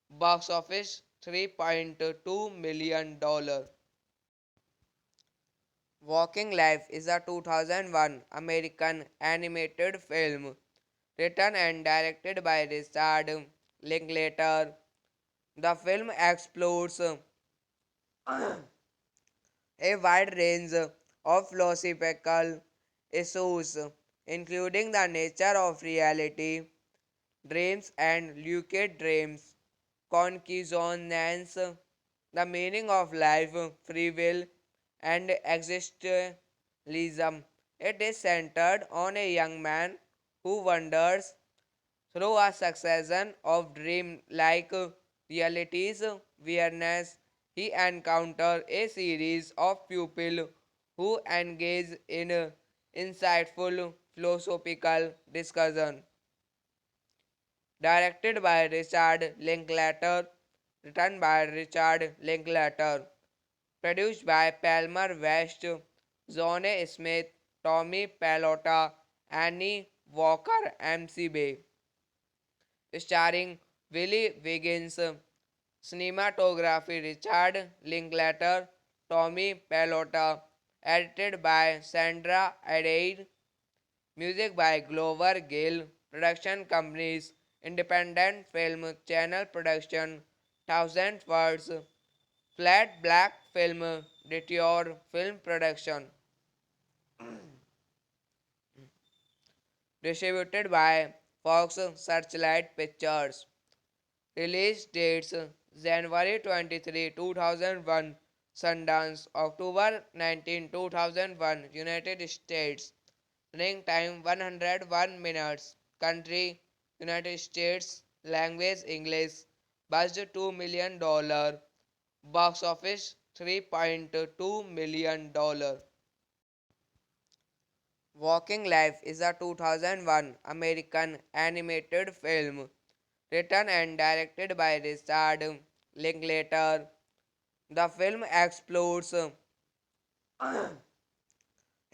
Box office $3.2 million. Walking Life is a 2001 American animated film written and directed by Richard Linklater. The film explores a wide range of philosophical issues, including the nature of reality, dreams and lucid dreams, consciousness, the meaning of life, free will, and existentialism. It is centered on a young man who wanders through a succession of dream-like realities, awareness, he encounters a series of pupils who engage in insightful philosophical discussion. Directed by Richard Linklater, written by Richard Linklater, produced by Palmer West, Zone Smith, Tommy Pallotta, Annie Walker, MC Bay, starring Willie Wiggins, cinematography Richard Linklater, Tommy Pallotta, edited by Sandra Adair, music by Glover Gill, production companies, Independent Film Channel Production, Thousand Words, Flat Black Film, Detour Film Production, distributed by Fox Searchlight Pictures. Release dates January 23, 2001, Sundance, October 19, 2001, United States. Running time 101 minutes. Country United States. Language English. Budget $2 million. Box office $3.2 million. Walking Life is a 2001 American animated film written and directed by Richard Linklater. The film explores a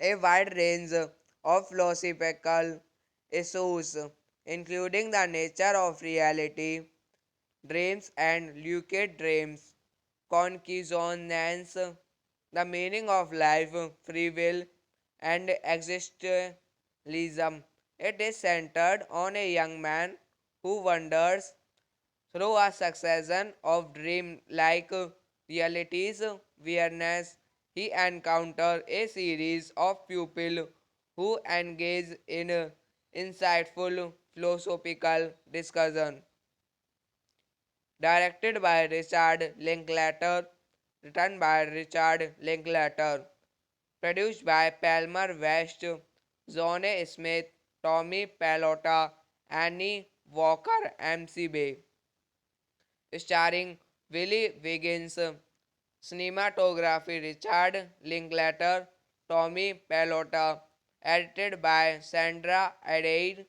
wide range of philosophical issues, including the nature of reality, dreams and lucid dreams, consciousness, the meaning of life, free will, and existentialism. It is centered on a young man who wanders through a succession of dream-like realities, awareness, he encounters a series of pupils who engage in insightful philosophical discussion. Directed by Richard Linklater, written by Richard Linklater, produced by Palmer West, Zone Smith, Tommy Pallotta, Annie Walker, MC Bay, starring Willie Wiggins, Cinematography Richard Linklater, Tommy Pallotta, edited by Sandra Adair,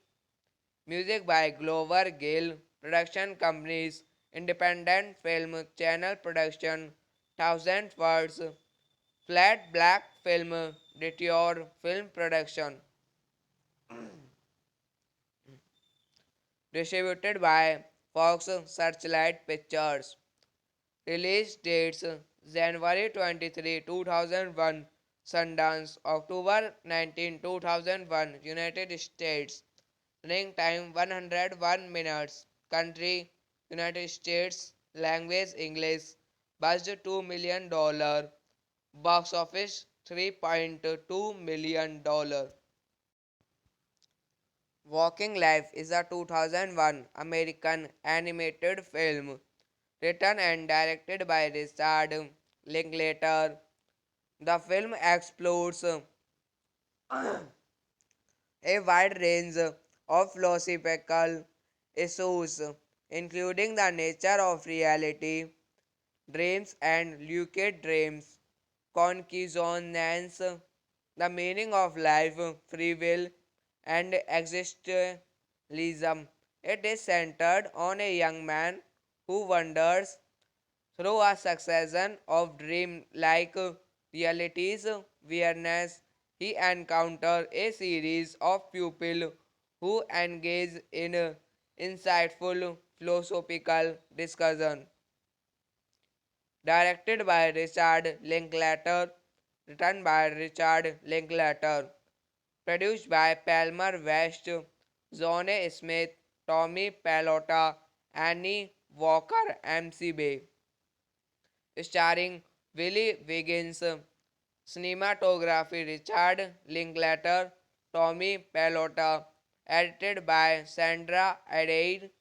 music by Glover Gill, production companies, Independent Film Channel Production, Thousand Words, Flat Black Film, Detour Film Production, distributed by Fox Searchlight Pictures. Release dates January 23, 2001, Sundance, October 19, 2001, United States. Running time 101 minutes. Country United States. Language English. Budget $2 million. Box office $3.2 million. Walking Life is a 2001 American animated film written and directed by Richard Linklater. The film explores a wide range of philosophical issues, including the nature of reality, dreams and lucid dreams, consciousness, the meaning of life, free will, and existentialism. It is centered on a young man who wanders through a succession of dream-like realities, whereas he encounters a series of pupils who engage in insightful philosophical discussion. Directed by Richard Linklater, written by Richard Linklater, produced by Palmer West, Zone Smith, Tommy Pallotta, Annie Walker, MCB, starring Willie Wiggins, cinematography Richard Linklater, Tommy Pallotta, edited by Sandra Adair,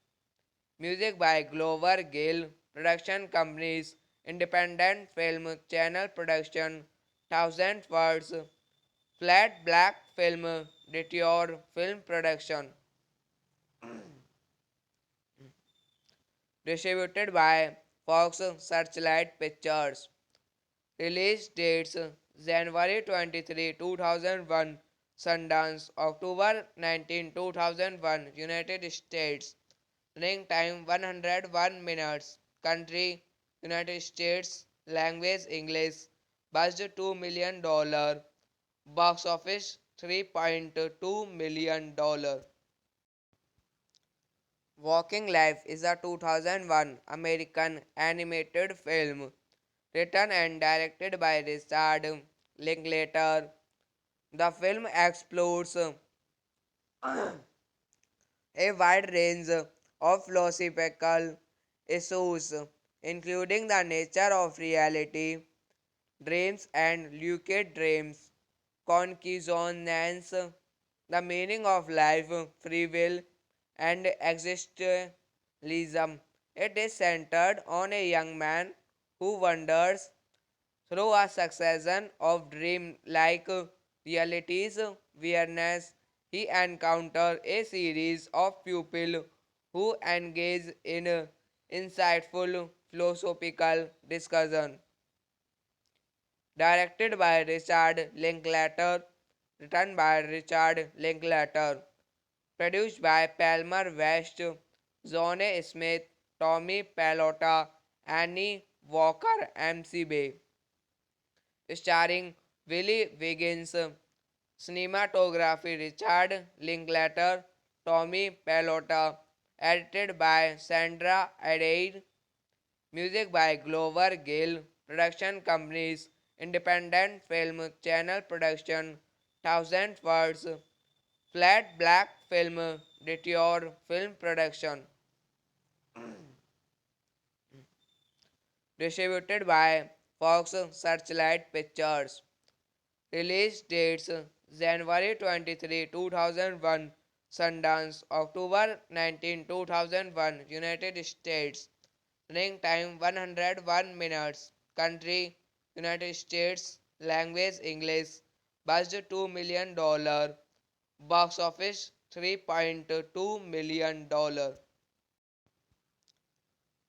music by Glover Gill, production companies, Independent Film Channel Production, Thousand Words, Flat Black Film, Detour Film Production, distributed by Fox Searchlight Pictures. Release dates January 23, 2001, Sundance, October 19, 2001, United States. Running time 101 minutes. Country United States. Language English. Budget $2 million. Box office $3.2 million. Walking Life is a 2001 American animated film written and directed by Richard Linklater. The film explores a wide range of philosophical issues, including the nature of reality, dreams and lucid dreams, consciousness, the meaning of life, free will, and existentialism. It is centered on a young man who wanders through a succession of dream-like realities, whereas he encounters a series of pupils who engage in insightful philosophical discussion. Directed by Richard Linklater, written by Richard Linklater, produced by Palmer West, Zone Smith, Tommy Pallotta, Annie Walker, MCB, starring Willie Wiggins, cinematography Richard Linklater, Tommy Pallotta, edited by Sandra Adair, music by Glover Gill, production companies, Independent Film Channel Production, Thousand Words, Flat Black Film, Detour Film Production, distributed by Fox Searchlight Pictures. Release dates January 23, 2001, Sundance, October 19, 2001, United States. Running time 101 minutes. Country United States. Language English. Budget $2 million. Box office $3.2 million.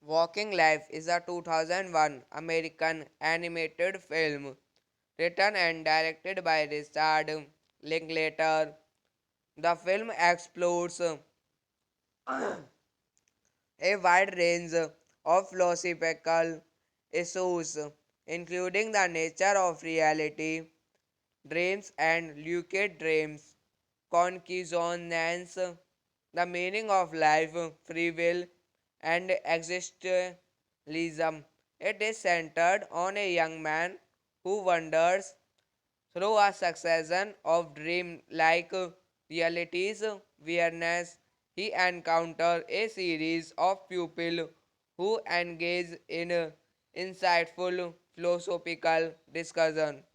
Walking Life is a 2001 American animated film written and directed by Richard Linklater. The film explores a wide range of philosophical issues, including the nature of reality, dreams and lucid dreams, consciousness, the meaning of life, free will, and existentialism. It is centered on a young man who wanders through a succession of dream-like realities whereas he encounters a series of people who engage in insightful philosophical discussion.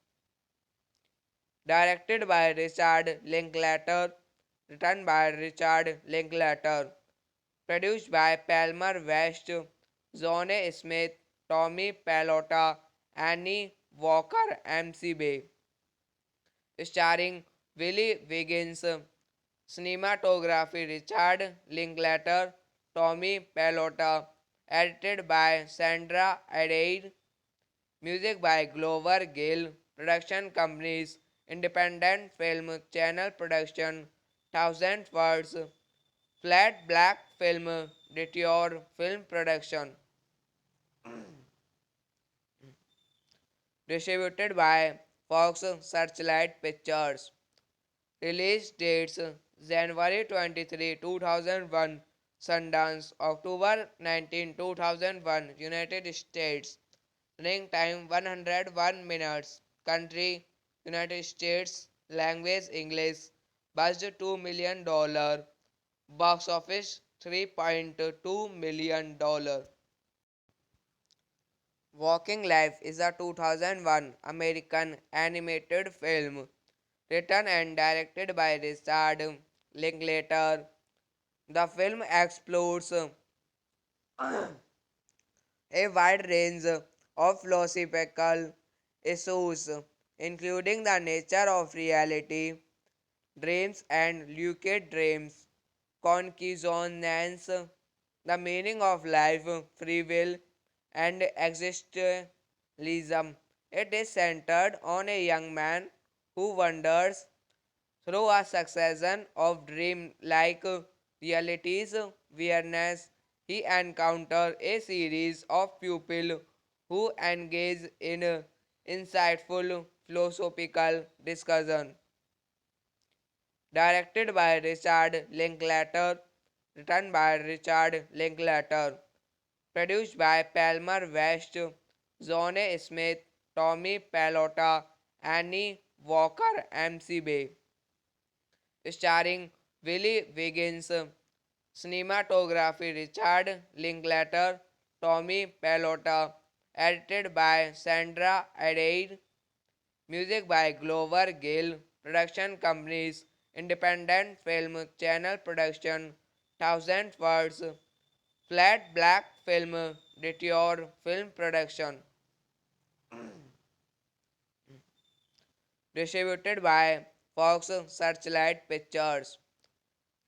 Directed by Richard Linklater, written by Richard Linklater, produced by Palmer West, Zone Smith, Tommy Pallotta, Annie Walker, MC Bay, starring Willie Wiggins, cinematography Richard Linklater, Tommy Pallotta, edited by Sandra Adair, music by Glover Gill, production companies, Independent Film Channel Production, Thousand Words, Flat Black Film, Detour Film Production, distributed by Fox Searchlight Pictures. Release dates January 23, 2001, Sundance, October 19, 2001, United States. Running time 101 minutes. Country United States. Language English. Budget $2 million. Box office $3.2 million. Walking Life is a 2001 American animated film written and directed by Richard Linklater. The film explores a wide range of philosophical issues, including the nature of reality, dreams and lucid dreams, consciousness, the meaning of life, free will, and existentialism. It is centered on a young man who wanders through a succession of dream-like realities whereas he encounters a series of people who engage in insightful philosophical discussion. Directed by Richard Linklater, written by Richard Linklater, produced by Palmer West, Zone Smith, Tommy Pallotta, Annie Walker, MC Bay, starring Willie Wiggins, cinematography Richard Linklater, Tommy Pallotta, edited by Sandra Adair, music by Glover Gill, production companies, Independent Film Channel Production, Thousand Words, Flat Black Film, Detour Film Production, distributed by Fox Searchlight Pictures.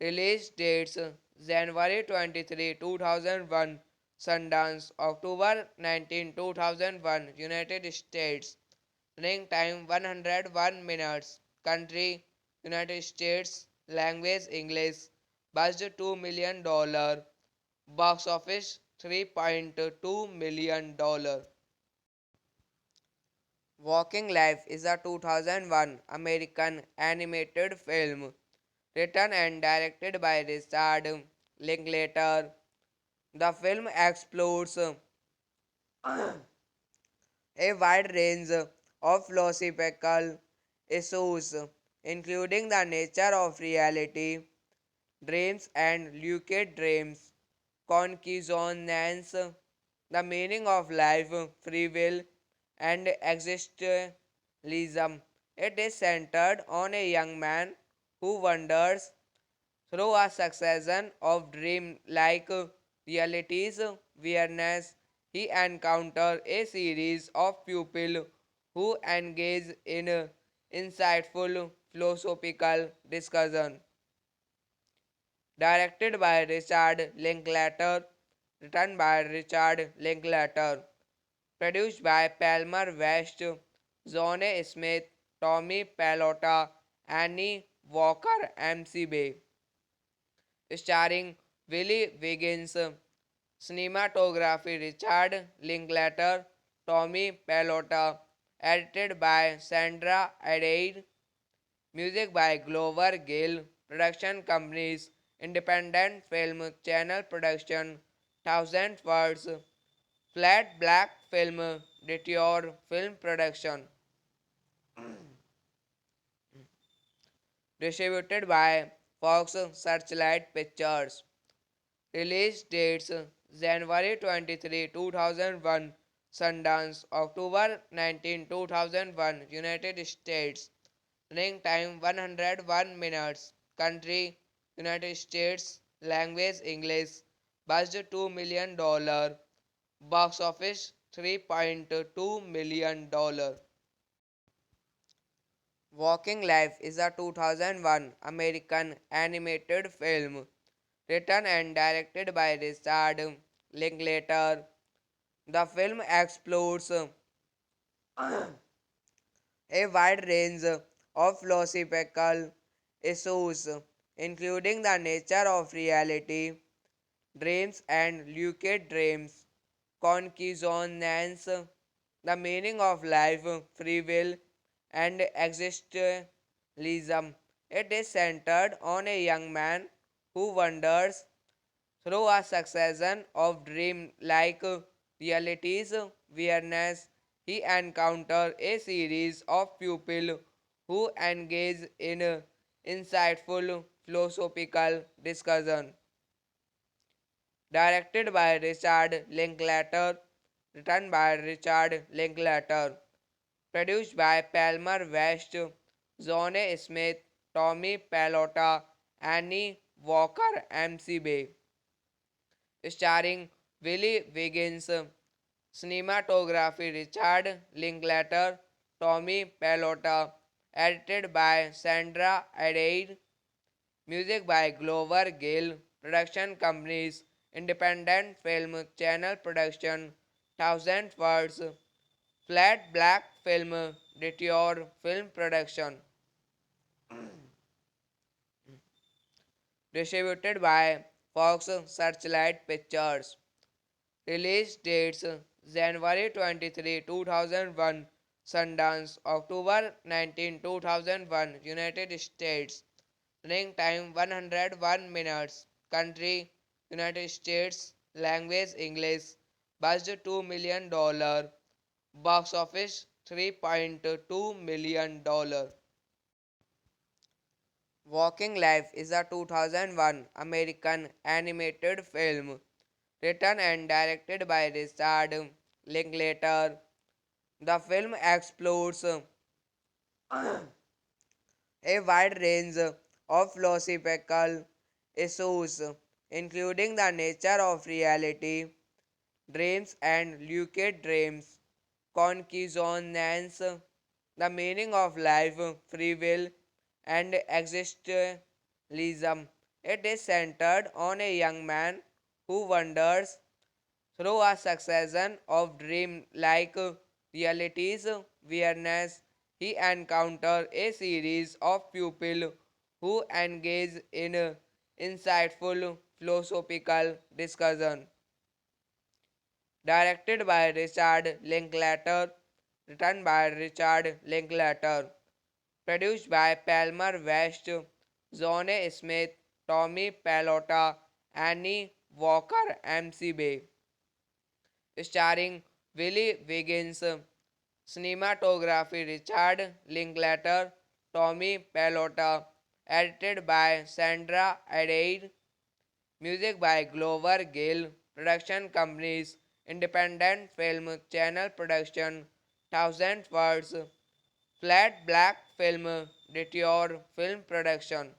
Release dates January 23, 2001, Sundance, October 19, 2001, United States. Running time 101 minutes. Country United States. Language English. Budget $2 million. Box office $3.2 million. Walking Life is a 2001 American animated film written and directed by Richard Linklater. The film explores a wide range of philosophical issues, including the nature of reality, dreams and lucid dreams, consciousness, the meaning of life, free will, and existentialism. It is centered on a young man who wanders through a succession of dream-like realities whereas he encounters a series of people who engage in insightful philosophical discussion. Directed by Richard Linklater, written by Richard Linklater, produced by Palmer West, Zone Smith, Tommy Pallotta, Annie Walker, MC Bay, starring Willie Wiggins, cinematography Richard Linklater, Tommy Pallotta, edited by Sandra Adair, music by Glover Gill, production companies, Independent Film Channel Production, Thousand Words, Flat Black Film, Detour Film Production, distributed by Fox Searchlight Pictures. Release dates January 23, 2001, Sundance, October 19, 2001, United States. Running time 101 minutes. Country United States. Language English. Budget $2 million. Box office $3.2 million. Walking Life is a 2001 American animated film written and directed by Richard Linklater. The film explores a wide range of philosophical issues, including the nature of reality, dreams and lucid dreams, consciousness, the meaning of life, free will, and existentialism. It is centered on a young man who wanders through a succession of dream-like realities, whereas he encounters a series of pupils who engage in insightful philosophical discussion. Directed by Richard Linklater, written by Richard Linklater, produced by Palmer West, Zone Smith, Tommy Pallotta, Annie Walker, MC Bay, starring Willie Wiggins, cinematography Richard Linklater, Tommy Pallotta, edited by Sandra Adair, music by Glover Gill, production companies, Independent Film Channel Production, Thousand Words, Flat Black Film, Detour Film Production, distributed by Fox Searchlight Pictures. Release dates January 23, 2001, Sundance, October 19, 2001, United States. Running time 101 minutes. Country United States. Language English. Budget $2 million. Box office $3.2 million. Walking Life is a 2001 American animated film written and directed by Richard Linklater. The film explores a wide range of philosophical issues, including the nature of reality, dreams and lucid dreams, consciousness, the meaning of life, free will, and existentialism. It is centered on a young man who wanders through a succession of dream-like realities, whereas he encounters a series of pupils who engage in insightful philosophical discussion. Directed by Richard Linklater, written by Richard Linklater, produced by Palmer West, Zone Smith, Tommy Pallotta, Annie Walker, MC Bay, starring Willie Wiggins, cinematography Richard Linklater, Tommy Pallotta, edited by Sandra Adair, music by Glover Gill, production companies, Independent Film Channel Production, Thousand Words, Flat Black Film, Detour Film Production,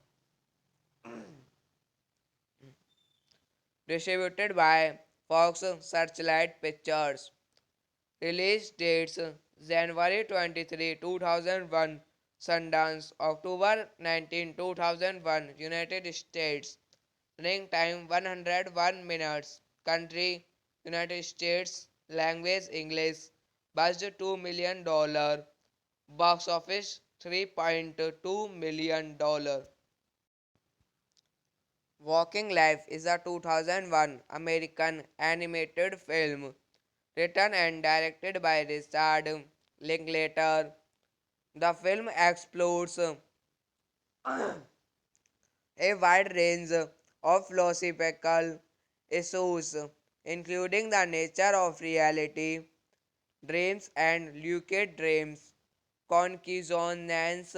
distributed by Fox Searchlight Pictures. Release dates January 23, 2001, Sundance, October 19, 2001, United States. Running time 101 minutes. country United States, language English, budget $2 million, box office $3.2 million. Walking Life is a 2001 American animated film written and directed by Richard Linklater. The film explores a wide range of philosophical issues, including the nature of reality, dreams and lucid dreams, consciousness,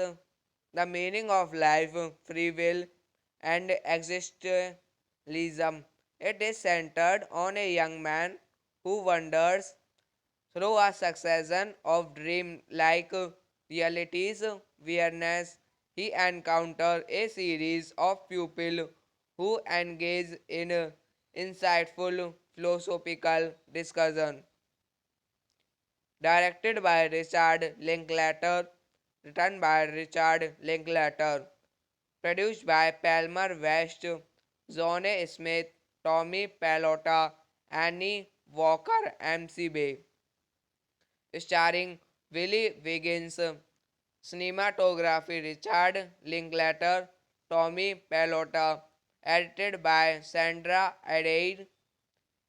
the meaning of life, free will, and existentialism. It is centered on a young man who wanders through a succession of dream-like realities whereas he encounters a series of pupils who engage in insightful philosophical discussion. Directed by Richard Linklater, written by Richard Linklater, produced by Palmer West, Zone Smith, Tommy Pallotta, Annie Walker, MC Bay, starring Willie Wiggins, cinematography Richard Linklater, Tommy Pallotta, edited by Sandra Adair,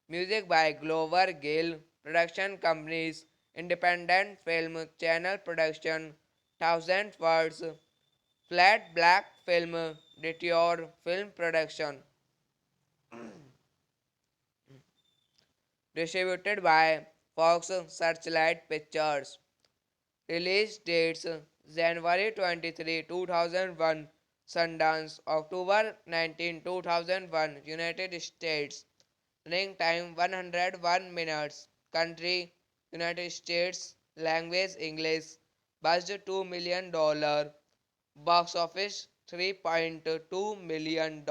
music by Glover Gill, production companies, Independent Film Channel Production, Thousand Words, Flat Black Film, Detour Film Production, distributed by Fox Searchlight Pictures. Release dates January 23, 2001, Sundance, October 19, 2001, United States. Running time 101 minutes. Country United States. Language English. Budget $2 million. Box office $3.2 million.